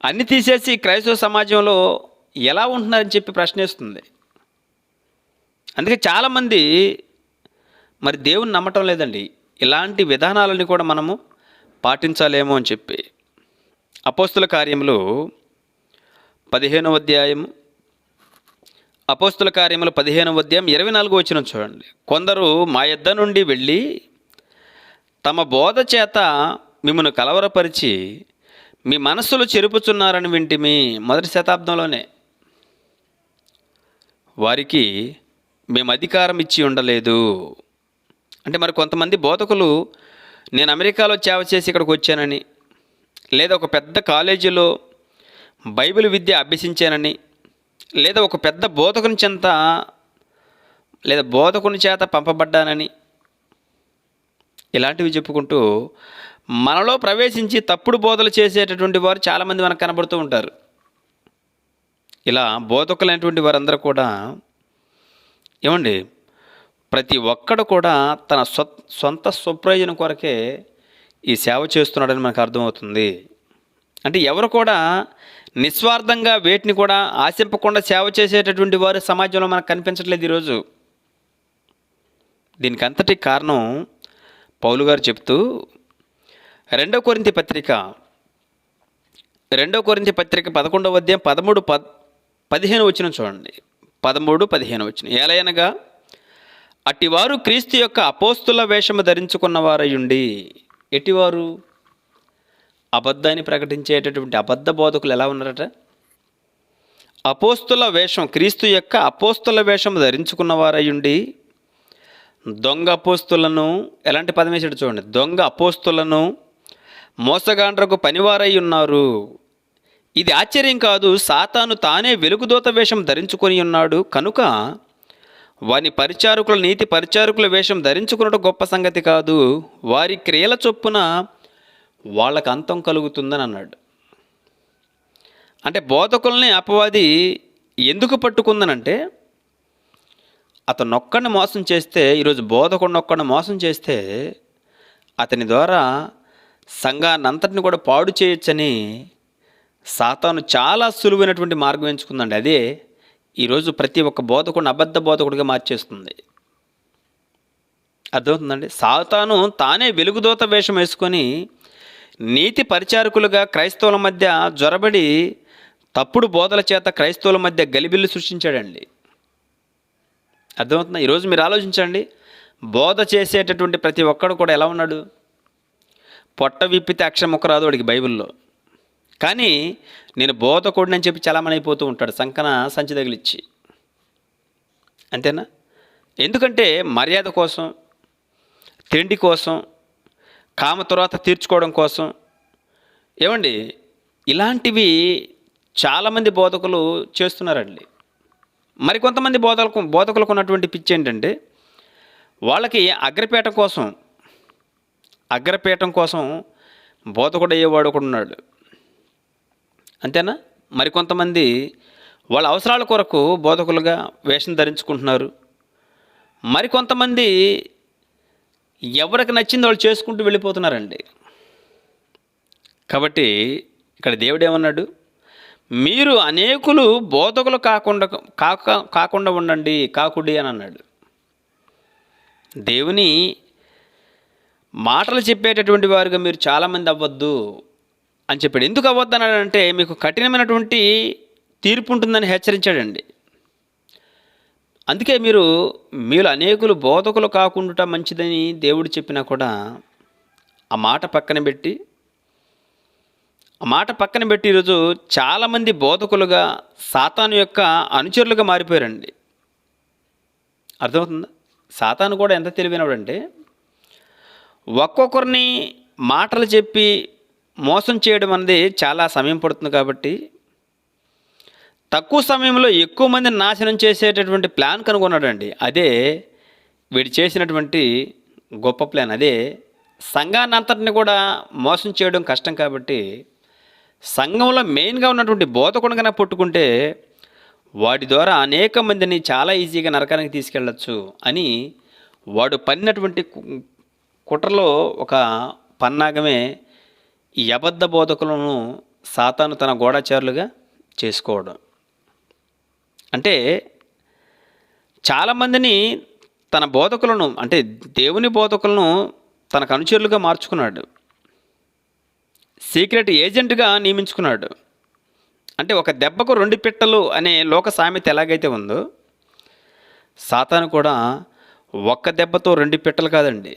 అన్నీ తీసేసి క్రైస్తవ సమాజంలో ఎలా ఉంటున్నారని చెప్పి ప్రశ్నిస్తుంది. అందుకే చాలామంది మరి దేవుని నమ్మటం లేదండి. ఇలాంటి విధానాలని కూడా మనము పాటించాలేమో అని చెప్పి. అపోస్తుల కార్యములు 15వ అధ్యాయం 24వ వచనం చూడండి. కొందరు మా యొద్ద నుండి వెళ్ళి తమ బోధ చేత మిమ్మల్ని కలవరపరిచి మీ మనస్సులు చెరుపుచున్నారని వింటిమి. మొదటి శతాబ్దంలోనే వారికి మేము అధికారం ఇచ్చి ఉండలేదు. అంటే మరి కొంతమంది బోధకులు నేను అమెరికాలో సేవ చేసి ఇక్కడికి వచ్చానని, లేదా ఒక పెద్ద కాలేజీలో బైబిల్ విద్య అభ్యసించానని, లేదా ఒక పెద్ద బోధకుని చెంత లేదా బోధకుని చేత పంపబడ్డానని ఇలాంటివి చెప్పుకుంటూ మనలో ప్రవేశించి తప్పుడు బోధలు చేసేటటువంటి వారు చాలామంది మనకు కనబడుతూ ఉంటారు. ఇలా బోధకులైనటువంటి వారందరూ కూడా ఏమండి, ప్రతి ఒక్కడు కూడా తన సొంత స్వప్రయోజనం కొరకే ఈ సేవ చేస్తున్నాడని మనకు అర్థమవుతుంది. అంటే ఎవరు కూడా నిస్వార్థంగా వేటిని కూడా ఆశింపకుండా సేవ చేసేటటువంటి వారు సమాజంలో మనకు కనిపించట్లేదు ఈరోజు. దీనికి అంతటి కారణం పౌలు గారు చెప్తూ 2 కొరింథీ పత్రిక 11వ అధ్యాయం 13-15 వచనం చూడండి. 13-15 వచనం. ఏలయనగా అట్టివారు క్రీస్తు యొక్క అపోస్తుల వేషము ధరించుకున్నవారయుండి. ఎట్టివారు? అబద్ధాన్ని ప్రకటించేటటువంటి అబద్ధ బోధకులు ఎలా ఉన్నారట? అపోస్తుల వేషం, క్రీస్తు యొక్క అపోస్తుల వేషము ధరించుకున్నవారయుండి దొంగ అపోస్తులను, ఎలాంటి పదం వేసాడు చూడండి, దొంగ అపోస్తులను మోసగాండ్రకు పనివారై ఉన్నారు. ఇది ఆశ్చర్యం కాదు, సాతాను తానే వెలుగుదూత వేషం ధరించుకొని ఉన్నాడు కనుక వాని పరిచారకుల నీతి పరిచారకుల వేషం ధరించుకున్నట్టు గొప్ప సంగతి కాదు, వారి క్రియల చొప్పున వాళ్ళకు అంతం కలుగుతుందని అన్నాడు. అంటే బోధకుల్ని అపవాది ఎందుకు పట్టుకుందనంటే, అతను ఒక్కడిని మోసం చేస్తే, ఈరోజు బోధకుడిని ఒక్కడిని మోసం చేస్తే అతని ద్వారా సంఘాన్ని అంతటిని కూడా పాడు చేయొచ్చని సాతాను చాలా సులువైనటువంటి మార్గం ఎంచుకుందండి. అదే ఈరోజు ప్రతి ఒక్క బోధకుడిని అబద్ధ బోధకుడిగా మార్చేస్తుంది. అర్థమవుతుందండి? సాతాను తానే వెలుగుదూత వేషం వేసుకొని నీతి పరిచారకులుగా క్రైస్తవుల మధ్య జొరబడి తప్పుడు బోధల చేత క్రైస్తవుల మధ్య గలిబిల్లు సృష్టించాడండి. అర్థమవుతుందా? ఈరోజు మీరు ఆలోచించండి, బోధ చేసేటటువంటి ప్రతి ఒక్కడు కూడా ఎలా ఉన్నాడు? పొట్ట విప్పితే అక్షరం ముక్క రాదు వాడికి బైబిల్లో. కానీ నేను బోధకుడిని అని చెప్పి చలామణి అయిపోతూ ఉంటాడు సంకన సంచి తగిలిచ్చి. అంతేనా? ఎందుకంటే మర్యాద కోసం, తిండి కోసం, కామ తర్వాత తీర్చుకోవడం కోసం, ఏమండి, ఇలాంటివి చాలామంది బోధకులు చేస్తున్నారండి. మరికొంతమంది బోధకులకు ఉన్నటువంటి పిచ్చి ఏంటంటే, వాళ్ళకి అగ్రపీఠం కోసం బోధకుడు అయ్యేవాడు ఒకడు ఉన్నాడు. అంతేనా? మరికొంతమంది వాళ్ళ అవసరాల కొరకు బోధకులుగా వేషం ధరించుకుంటున్నారు. మరికొంతమంది ఎవరికి నచ్చింది వాళ్ళు చేసుకుంటూ వెళ్ళిపోతున్నారండి. కాబట్టి ఇక్కడ దేవుడు ఏమన్నాడు? మీరు అనేకులు బోధకులు కాకుండా ఉండండి, కాకుడి అని అన్నాడు. దేవుని మాటలు చెప్పేటటువంటి వారుగా మీరు చాలామంది అవ్వద్దు అని చెప్పాడు. ఎందుకు అవ్వద్దు అన్నాడంటే, మీకు కఠినమైనటువంటి తీర్పు ఉంటుందని హెచ్చరించాడండి. అందుకే మీరు అనేకులు బోధకులు కాకుండా మంచిదని దేవుడు చెప్పినా కూడా ఆ మాట పక్కన పెట్టి ఈరోజు చాలామంది బోధకులుగా సాతాను యొక్క అనుచరులుగా మారిపోయారండి. అర్థమవుతుందా? సాతాను కూడా ఎంత తెలివైనవాడంటే, ఒక్కొక్కరిని మాటలు చెప్పి మోసం చేయడం అనేది చాలా సమయం పడుతుంది. కాబట్టి తక్కువ సమయంలో ఎక్కువ మందిని నాశనం చేసేటటువంటి ప్లాన్ కనుగొన్నాడండి. అదే వీడు చేసినటువంటి గొప్ప ప్లాన్. అదే సంఘాన్ని అంతటిని కూడా మోసం చేయడం కష్టం కాబట్టి సంఘంలో మెయిన్గా ఉన్నటువంటి బోధకుడిని కన్నా పట్టుకుంటే వాడి ద్వారా అనేక మందిని చాలా ఈజీగా నరకానికి తీసుకెళ్ళచ్చు అని వాడు పన్నినటువంటి కుట్రలో ఒక పన్నాగమే ఈ అబద్ధ బోధకులను సాతాను తన గూఢచారులుగా చేసుకోవడం. అంటే చాలామందిని తన బోధకులను, అంటే దేవుని బోధకులను తనకు అనుచరులుగా మార్చుకున్నాడు. సీక్రెట్ ఏజెంట్గా నియమించుకున్నాడు. అంటే ఒక దెబ్బకు 2 పిట్టలు అనే లోక సామెత ఎలాగైతే ఉందో, సాతాను కూడా ఒక్క దెబ్బతో 2 పిట్టలు కాదండి,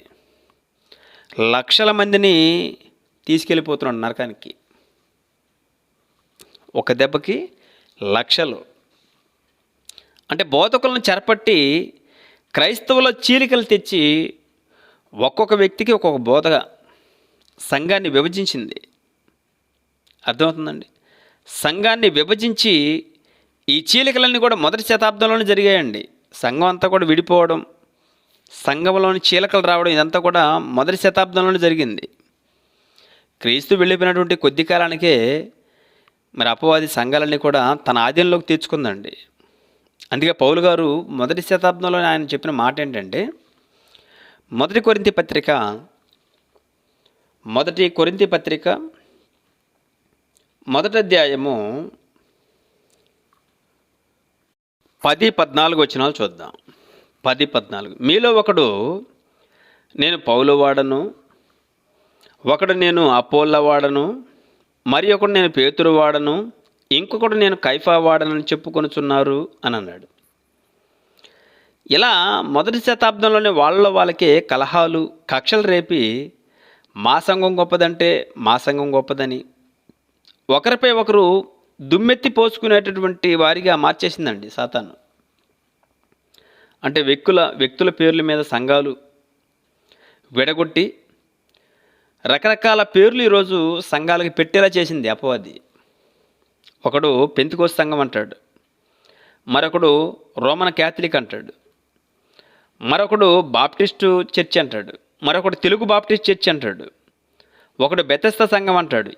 లక్షల మందిని తీసుకెళ్ళిపోతున్నాడు నరకానికి. ఒక దెబ్బకి లక్షలు. అంటే బోధకులను చెరపట్టి క్రైస్తవుల చీలికలు తెచ్చి ఒక్కొక్క వ్యక్తికి ఒక్కొక్క బోధగా సంఘాన్ని విభజించింది. అర్థమవుతుందండి? సంఘాన్ని విభజించి ఈ చీలికలన్నీ కూడా మొదటి శతాబ్దంలోనే జరిగాయండి. సంఘం అంతా కూడా విడిపోవడం, సంఘంలోని చీలికలు రావడం, ఇదంతా కూడా మొదటి శతాబ్దంలోనే జరిగింది. క్రీస్తు వెళ్ళిపోయినటువంటి కొద్ది కాలానికే మరి అపవాది సంఘాలన్నీ కూడా తన ఆధీనంలోకి తెచ్చుకుందండి. అందుకే పౌలు గారు మొదటి శతాబ్దంలో ఆయన చెప్పిన మాట ఏంటంటే, మొదటి కొరింథీ పత్రిక మొదటి అధ్యాయము 10-14 వచనాలు చూద్దాం. 10-14. మీలో ఒకడు నేను పౌలు వాడను, ఒకడు నేను అపోల్ల వాడను, మరి ఒకడు నేను పేతురు వాడను, ఇంకొకడు నేను కైఫా వాడనని చెప్పుకొనుచున్నారు అని అన్నాడు. ఇలా మొదటి శతాబ్దంలోనే వాళ్ళకే కలహాలు, కక్షలు రేపి మా సంఘం గొప్పదంటే మా సంఘం గొప్పదని, ఒకరిపై ఒకరు దుమ్మెత్తి పోసుకునేటటువంటి వారిగా మార్చేసిందండి సాతాను. అంటే వ్యక్తుల పేర్ల మీద సంఘాలు విడగొట్టి రకరకాల పేర్లు ఈరోజు సంఘాలకి పెట్టేలా చేసింది అపవాది. ఒకడు పెంతెకోస్తు సంఘం అంటాడు, మరొకడు రోమన్ క్యాథలిక్ అంటాడు, మరొకడు బాప్టిస్టు చర్చ్ అంటాడు, మరొకడు తెలుగు బాప్టిస్ట్ చర్చ్ అంటాడు, ఒకడు బెతెస్దా సంఘం అంటాడు.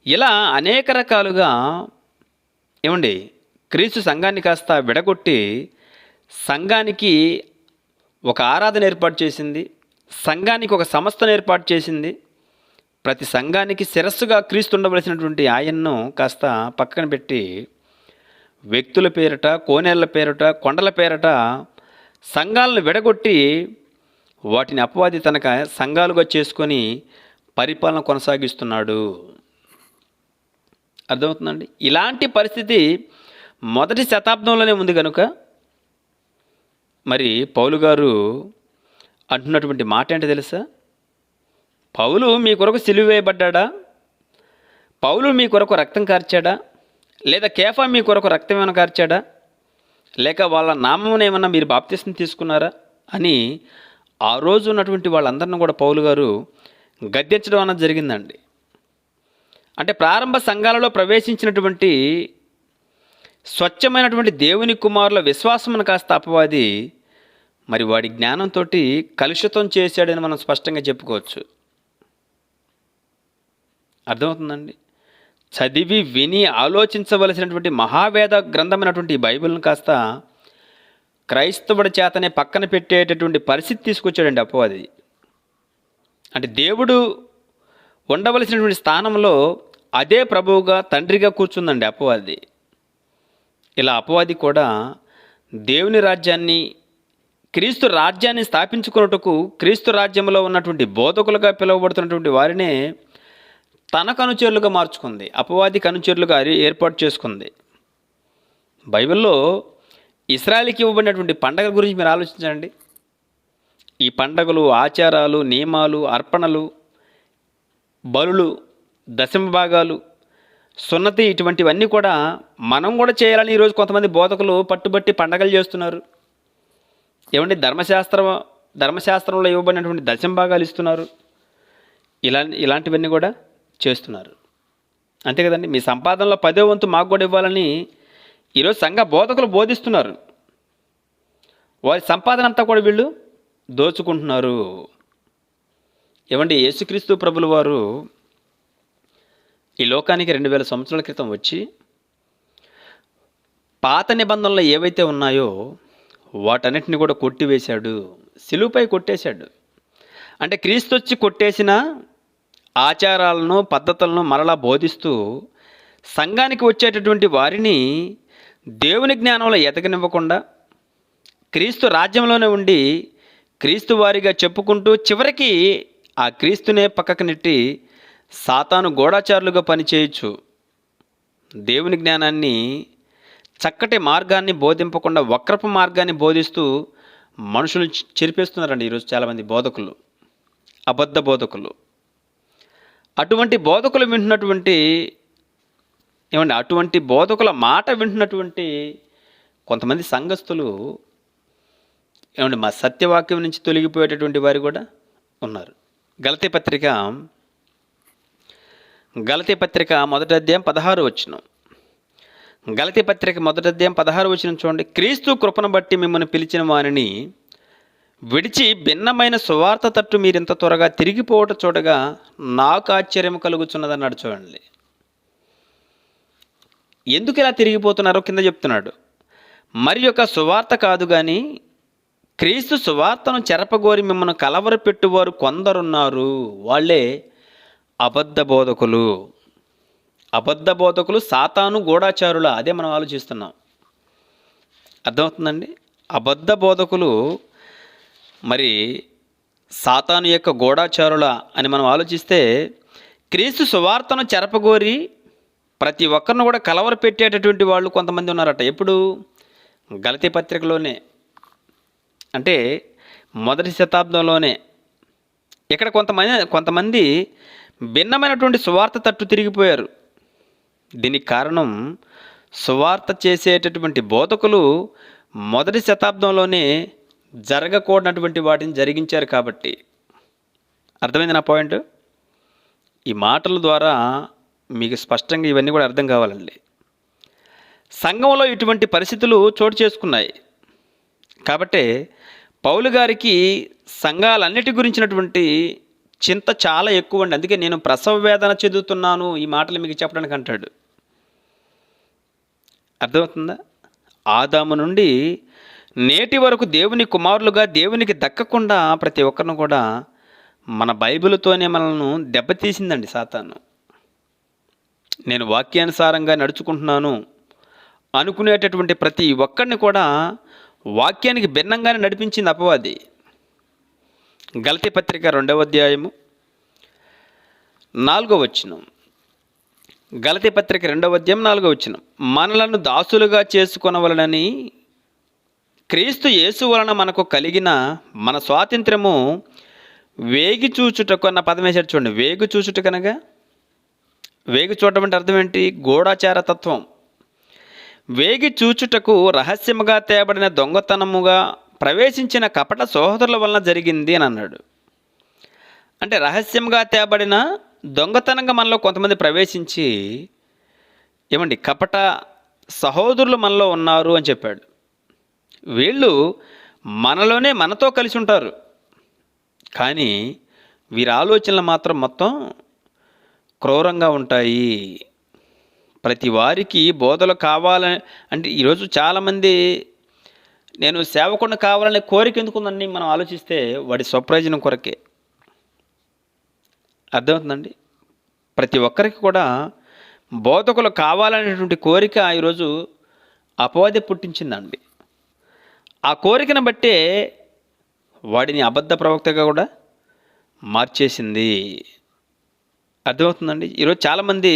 ఇలా అనేక రకాలుగా క్రీస్తు సంఘాన్ని కాస్త విడగొట్టి సంఘానికి ఒక ఆరాధన ఏర్పాటు చేసింది, సంఘానికి ఒక సంస్థను ఏర్పాటు చేసింది. ప్రతి సంఘానికి శిరస్సుగా క్రీస్తు ఉండవలసినటువంటి ఆయన్ను కాస్త పక్కన పెట్టి వ్యక్తుల పేరట, కోనేళ్ల పేరట, కొండల పేరట సంఘాలను విడగొట్టి వాటిని అపవాది తనక సంఘాలుగా చేసుకొని పరిపాలన కొనసాగిస్తున్నాడు. అర్థమవుతుందండి? ఇలాంటి పరిస్థితి మొదటి శతాబ్దంలోనే ఉంది కనుక మరి పౌలు గారు అంటున్నటువంటి మాట ఏంటో తెలుసా? పౌలు మీ కొరకు సిలువ వేయబడ్డా? పౌలు మీ కొరకు రక్తం కార్చాడా? లేదా కేఫా మీ కొరకు రక్తం ఏమైనా కార్చాడా? లేక వాళ్ళ నామమున ఏమన్నా మీరు బాప్తిస్మం తీసుకున్నారా అని ఆ రోజు ఉన్నటువంటి వాళ్ళందరినీ కూడా పౌలు గారు గద్దించడం అన్నది జరిగిందండి. అంటే ప్రారంభ సంఘాలలో ప్రవేశించినటువంటి స్వచ్ఛమైనటువంటి దేవుని కుమారుల విశ్వాసమును కాస్త అపవాది మరి వాడి జ్ఞానంతో కలుషితం చేశాడని మనం స్పష్టంగా చెప్పుకోవచ్చు. అర్థమవుతుందండి? చదివి విని ఆలోచించవలసినటువంటి మహావేద గ్రంథమైనటువంటి ఈ బైబిల్ను కాస్త క్రైస్తవుడి చేతనే పక్కన పెట్టేటటువంటి పరిస్థితి తీసుకొచ్చాడండి అపవాది. అంటే దేవుడు ఉండవలసినటువంటి స్థానంలో అదే ప్రభువుగా, తండ్రిగా కూర్చుందండి అపవాది. ఇలా అపవాది కూడా దేవుని రాజ్యాన్ని, క్రీస్తు రాజ్యాన్ని స్థాపించుకున్నట్టుకు క్రీస్తు రాజ్యంలో ఉన్నటువంటి బోధకులుగా పిలువబడుతున్నటువంటి వారినే తన కనుచరులుగా మార్చుకుంది, అపవాది కనుచరులుగా ఏర్పాటు చేసుకుంది. బైబిల్లో ఇశ్రాయేలుకి ఇవ్వబడినటువంటి పండగల గురించి మీరు ఆలోచించండి. ఈ పండగలు, ఆచారాలు, నియమాలు, అర్పణలు, బలులు, దశమ భాగాలు, సున్నతి, ఇటువంటివన్నీ కూడా మనం కూడా చేయాలని ఈరోజు కొంతమంది బోధకులు పట్టుబట్టి పండగలు చేస్తున్నారు. ధర్మశాస్త్రంలో ఇవ్వబడినటువంటి దశమ భాగాలు ఇస్తున్నారు. ఇలాంటివన్నీ కూడా చేస్తున్నారు. అంతే కదండి? మీ సంపాదనలో 10వ వంతు మాకు కూడా ఇవ్వాలని ఈరోజు సంఘ బోధకులు బోధిస్తున్నారు. వారి సంపాదన అంతా కూడా వీళ్ళు దోచుకుంటున్నారు. యేసుక్రీస్తు ప్రభుల వారు ఈ లోకానికి 2000 సంవత్సరాల క్రితం వచ్చి పాత నిబంధనలు ఏవైతే ఉన్నాయో వాటన్నిటిని కూడా కొట్టివేశాడు, సిలువపై కొట్టేశాడు. అంటే క్రీస్తు వచ్చి కొట్టేసిన ఆచారాలను, పద్ధతులను మరలా బోధిస్తూ సంఘానికి వచ్చేటటువంటి వారిని దేవుని జ్ఞానంలో ఎదగనివ్వకుండా క్రీస్తు రాజ్యంలోనే ఉండి క్రీస్తు వారిగా చెప్పుకుంటూ చివరికి ఆ క్రీస్తునే పక్కకు నెట్టి సాతాను గూఢాచారులుగా పనిచేయచ్చు. దేవుని జ్ఞానాన్ని, చక్కటి మార్గాన్ని బోధింపకుండా వక్రపు మార్గాన్ని బోధిస్తూ మనుషులు చెరిపేస్తున్నారండి ఈరోజు చాలామంది బోధకులు, అబద్ధ బోధకులు. అటువంటి బోధకులు వింటున్నటువంటి ఏమండి అటువంటి బోధకుల మాట వింటున్నటువంటి కొంతమంది సంఘస్థులు ఏమండి మా సత్యవాక్యం నుంచి తొలగిపోయేటటువంటి వారు కూడా ఉన్నారు. గలతీ పత్రిక గలతీ పత్రిక మొదటి అధ్యాయం 16 వచనం. గలతీ పత్రిక మొదటి అధ్యాయం 16 వచనం చూడండి. క్రీస్తు కృపను బట్టి మిమ్మల్ని పిలిచిన వారిని విడిచి భిన్నమైన సువార్త తట్టు మీరింత త్వరగా తిరిగిపోవట చూడగా నాకు ఆశ్చర్యం కలుగుతున్నదన్నాడు. చూడండి ఎందుకు ఇలా తిరిగిపోతున్నారో కింద చెప్తున్నాడు. మరి యొక్క సువార్త కాదు కానీ క్రీస్తు సువార్తను చెరపగోరి మిమ్మల్ని కలవరపెట్టువారు కొందరున్నారు. వాళ్ళే అబద్ధ బోధకులు. అబద్ధ బోధకులు సాతాను గూఢాచారుల, అదే మనం ఆలోచిస్తున్నాం. అర్థమవుతుందండి? అబద్ధ బోధకులు మరి సాతాను యొక్క గూఢాచారుల అని మనం ఆలోచిస్తే క్రీస్తు సువార్తను చెరపగోరి ప్రతి ఒక్కరిని కూడా కలవర పెట్టేటటువంటి వాళ్ళు కొంతమంది ఉన్నారట. ఎప్పుడు? గలతీ పత్రికలోనే, అంటే మొదటి శతాబ్దంలోనే. ఇక్కడ కొంతమంది భిన్నమైనటువంటి సువార్త తట్టు తిరిగిపోయారు. దీనికి కారణం సువార్త చేసేటటువంటి బోధకులు మొదటి శతాబ్దంలోనే జరగకూడనటువంటి వాటిని జరిగించారు కాబట్టి. అర్థమైంది నా పాయింట్? ఈ మాటల ద్వారా మీకు స్పష్టంగా ఇవన్నీ కూడా అర్థం కావాలండి. సంఘంలో ఇటువంటి పరిస్థితులు చోటు చేసుకున్నాయి కాబట్టి పౌలు గారికి సంఘాలన్నిటి గురించినటువంటి చింత చాలా ఎక్కువ అండి. అందుకే నేను ప్రసవ వేదన చెందుతున్నాను ఈ మాటలు మీకు చెప్పడానికి అంటాడు. అర్థమవుతుందా? ఆదాము నుండి నేటి వరకు దేవుని కుమారులుగా దేవునికి దక్కకుండా ప్రతి ఒక్కరిని కూడా మన బైబిల్తోనే మనల్ని దెబ్బతీసిందండి సాతాను. నేను వాక్యానుసారంగా నడుచుకుంటున్నాను అనుకునేటటువంటి ప్రతి ఒక్కరిని కూడా వాక్యానికి భిన్నంగానే నడిపించింది అపవాది. గలతీ పత్రిక 2వ అధ్యాయము 4వ వచనం. గలతీ పత్రిక 2వ అధ్యాయం 4వ వచనం. మనలను దాసులుగా చేసుకొనవలనని క్రీస్తు యేసు వలన మనకు కలిగిన మన స్వాతంత్ర్యము వేగి చూచుటకు అన్న పదం వేసాడు చూడండి. వేగు చూచుట కనుక వేగి చూడటం అంటే అర్థం ఏంటి? గూఢాచార తత్వం. వేగి చూచుటకు రహస్యముగా తేబడిన దొంగతనముగా ప్రవేశించిన కపట సహోదరుల వలన జరిగింది అని అన్నాడు. అంటే రహస్యంగా తేబడిన దొంగతనంగా మనలో కొంతమంది ప్రవేశించి ఏమండి కపట సహోదరులు మనలో ఉన్నారు అని చెప్పాడు. వీళ్ళు మనలోనే మనతో కలిసి ఉంటారు, కానీ వీరి ఆలోచనలు మాత్రం మొత్తం క్రూరంగా ఉంటాయి. ప్రతి వారికి బోధలు కావాలని అంటే ఈరోజు చాలామంది నేను సేవకుడిని కావాలనే కోరిక ఎందుకుందని మనం ఆలోచిస్తే వాడి స్వప్రయోజనం కొరకే. అర్థమవుతుందండి? ప్రతి ఒక్కరికి కూడా బోధకులు కావాలనేటువంటి కోరిక ఈరోజు అపవాది పుట్టించిందండి. ఆ కోరికను బట్టే వాడిని అబద్ధ ప్రవక్తగా కూడా మార్చేసింది. అర్థమవుతుందండి? ఈరోజు చాలామంది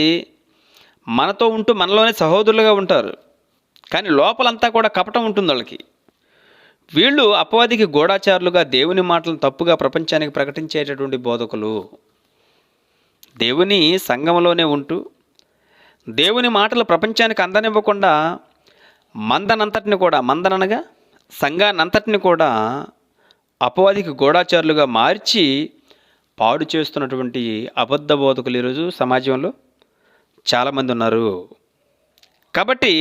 మనతో ఉంటూ మనలోనే సహోదరులుగా ఉంటారు, కానీ లోపలంతా కూడా కపటం ఉంటుంది వాళ్ళకి. వీళ్ళు అపవాదికి గూఢాచారులుగా దేవుని మాటలను తప్పుగా ప్రపంచానికి ప్రకటించేటటువంటి బోధకులు. దేవుని సంఘంలోనే ఉంటూ దేవుని మాటలు ప్రపంచానికి అందనివ్వకుండా మందనగా సంఘాన్నంతటిని కూడా అపవాదికి గూఢాచారులుగా మార్చి పాడు చేస్తున్నటువంటి అబద్ధ బోధకులు ఈరోజు సమాజంలో చాలామంది ఉన్నారు. కాబట్టి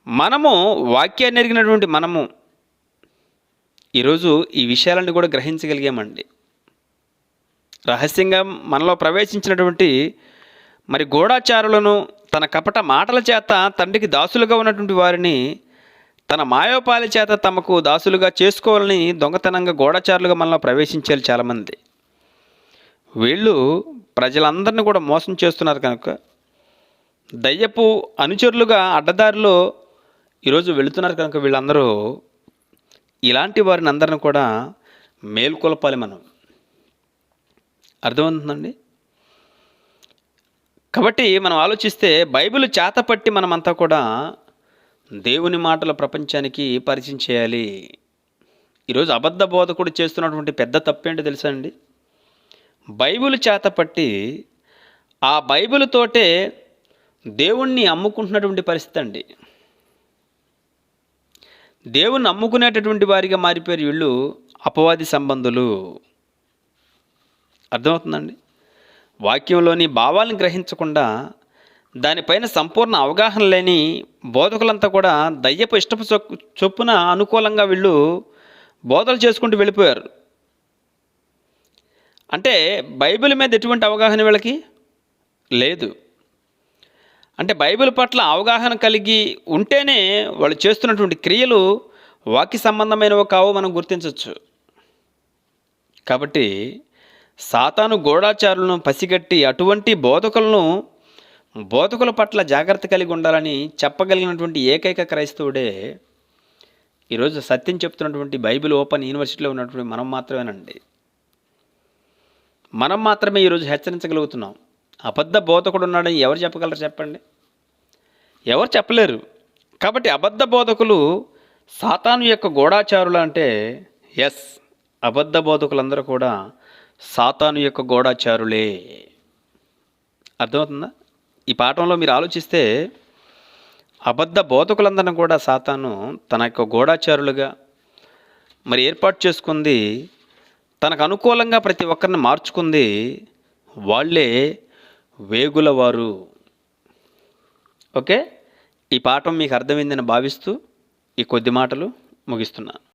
మనము వాక్యాన్ని ఎరిగినటువంటి మనము ఈరోజు ఈ విషయాలన్నీ కూడా గ్రహించగలిగామండి. రహస్యంగా మనలో ప్రవేశించినటువంటి మరి గూఢాచారులను తన కపట మాటల చేత తండ్రికి దాసులుగా ఉన్నటువంటి వారిని తన మాయోపాల చేత తమకు దాసులుగా చేసుకోవాలని దొంగతనంగా గూఢాచారులుగా మనలో ప్రవేశించారు చాలామంది. వీళ్ళు ప్రజలందరినీ కూడా మోసం చేస్తున్నారు కనుక దయ్యపు అనుచరులుగా అడ్డదారిలో ఈరోజు వెళుతున్నారు కనుక వీళ్ళందరూ ఇలాంటి వారిని అందరిని కూడా మేల్కొల్పాలి మనం. అర్థమవుతుందండి? కాబట్టి మనం ఆలోచిస్తే బైబిల్ చేతపట్టి మనమంతా కూడా దేవుని మాటల ప్రపంచానికి పరిచయం చేయాలి. ఈరోజు అబద్ధ బోధకుడు చేస్తున్నటువంటి పెద్ద తప్పేంటో తెలుసా అండి? బైబిల్ చేతపట్టి ఆ బైబిల్ తోటే దేవుణ్ణి అమ్ముకుంటున్నటువంటి పరిస్థితి అండి. దేవుణ్ణి అమ్ముకునేటటువంటి వారిగా మారిపోయారు వీళ్ళు, అపవాది సంబంధులు. అర్థమవుతుందండి? వాక్యంలోని భావాలను గ్రహించకుండా దానిపైన సంపూర్ణ అవగాహన లేని బోధకులంతా కూడా దయ్యపు ఇష్టపు చొప్పున అనుకూలంగా వీళ్ళు బోధలు చేసుకుంటూ వెళ్ళిపోయారు. అంటే బైబిల్ మీద ఎటువంటి అవగాహన వీళ్ళకి లేదు. అంటే బైబిల్ పట్ల అవగాహన కలిగి ఉంటేనే వాళ్ళు చేస్తున్నటువంటి క్రియలు వాక్య సంబంధమైనవి కావు మనం గుర్తించవచ్చు. కాబట్టి సాతాను గూఢాచారులను పసిగట్టి అటువంటి బోధకుల పట్ల జాగ్రత్త కలిగి ఉండాలని చెప్పగలిగినటువంటి ఏకైక క్రైస్తవుడే ఈరోజు సత్యం చెప్తున్నటువంటి బైబిల్ ఓపెన్ యూనివర్సిటీలో ఉన్నటువంటి మనం మాత్రమేనండి. మనం మాత్రమే ఈరోజు హెచ్చరించగలుగుతున్నాం. అబద్ధ బోధకుడు ఉన్నాడని ఎవరు చెప్పగలరు చెప్పండి? ఎవరు చెప్పలేరు. కాబట్టి అబద్ధ బోధకులు సాతాను యొక్క గూఢాచారులు అంటే ఎస్, అబద్ధ బోధకులందరూ కూడా సాతాను యొక్క గూఢాచారులే. అర్థమవుతుందా? ఈ పాఠంలో మీరు ఆలోచిస్తే అబద్ధ బోధకులందరినీ కూడా సాతాను తన యొక్క గూఢాచారులుగా మరి ఏర్పాటు చేసుకుంది, తనకు అనుకూలంగా ప్రతి ఒక్కరిని మార్చుకుంది. వాళ్ళే వేగులవారు. ఓకే, ఈ పాఠం మీకు అర్థమైందని భావిస్తూ ఈ కొద్ది మాటలు ముగిస్తున్నాను.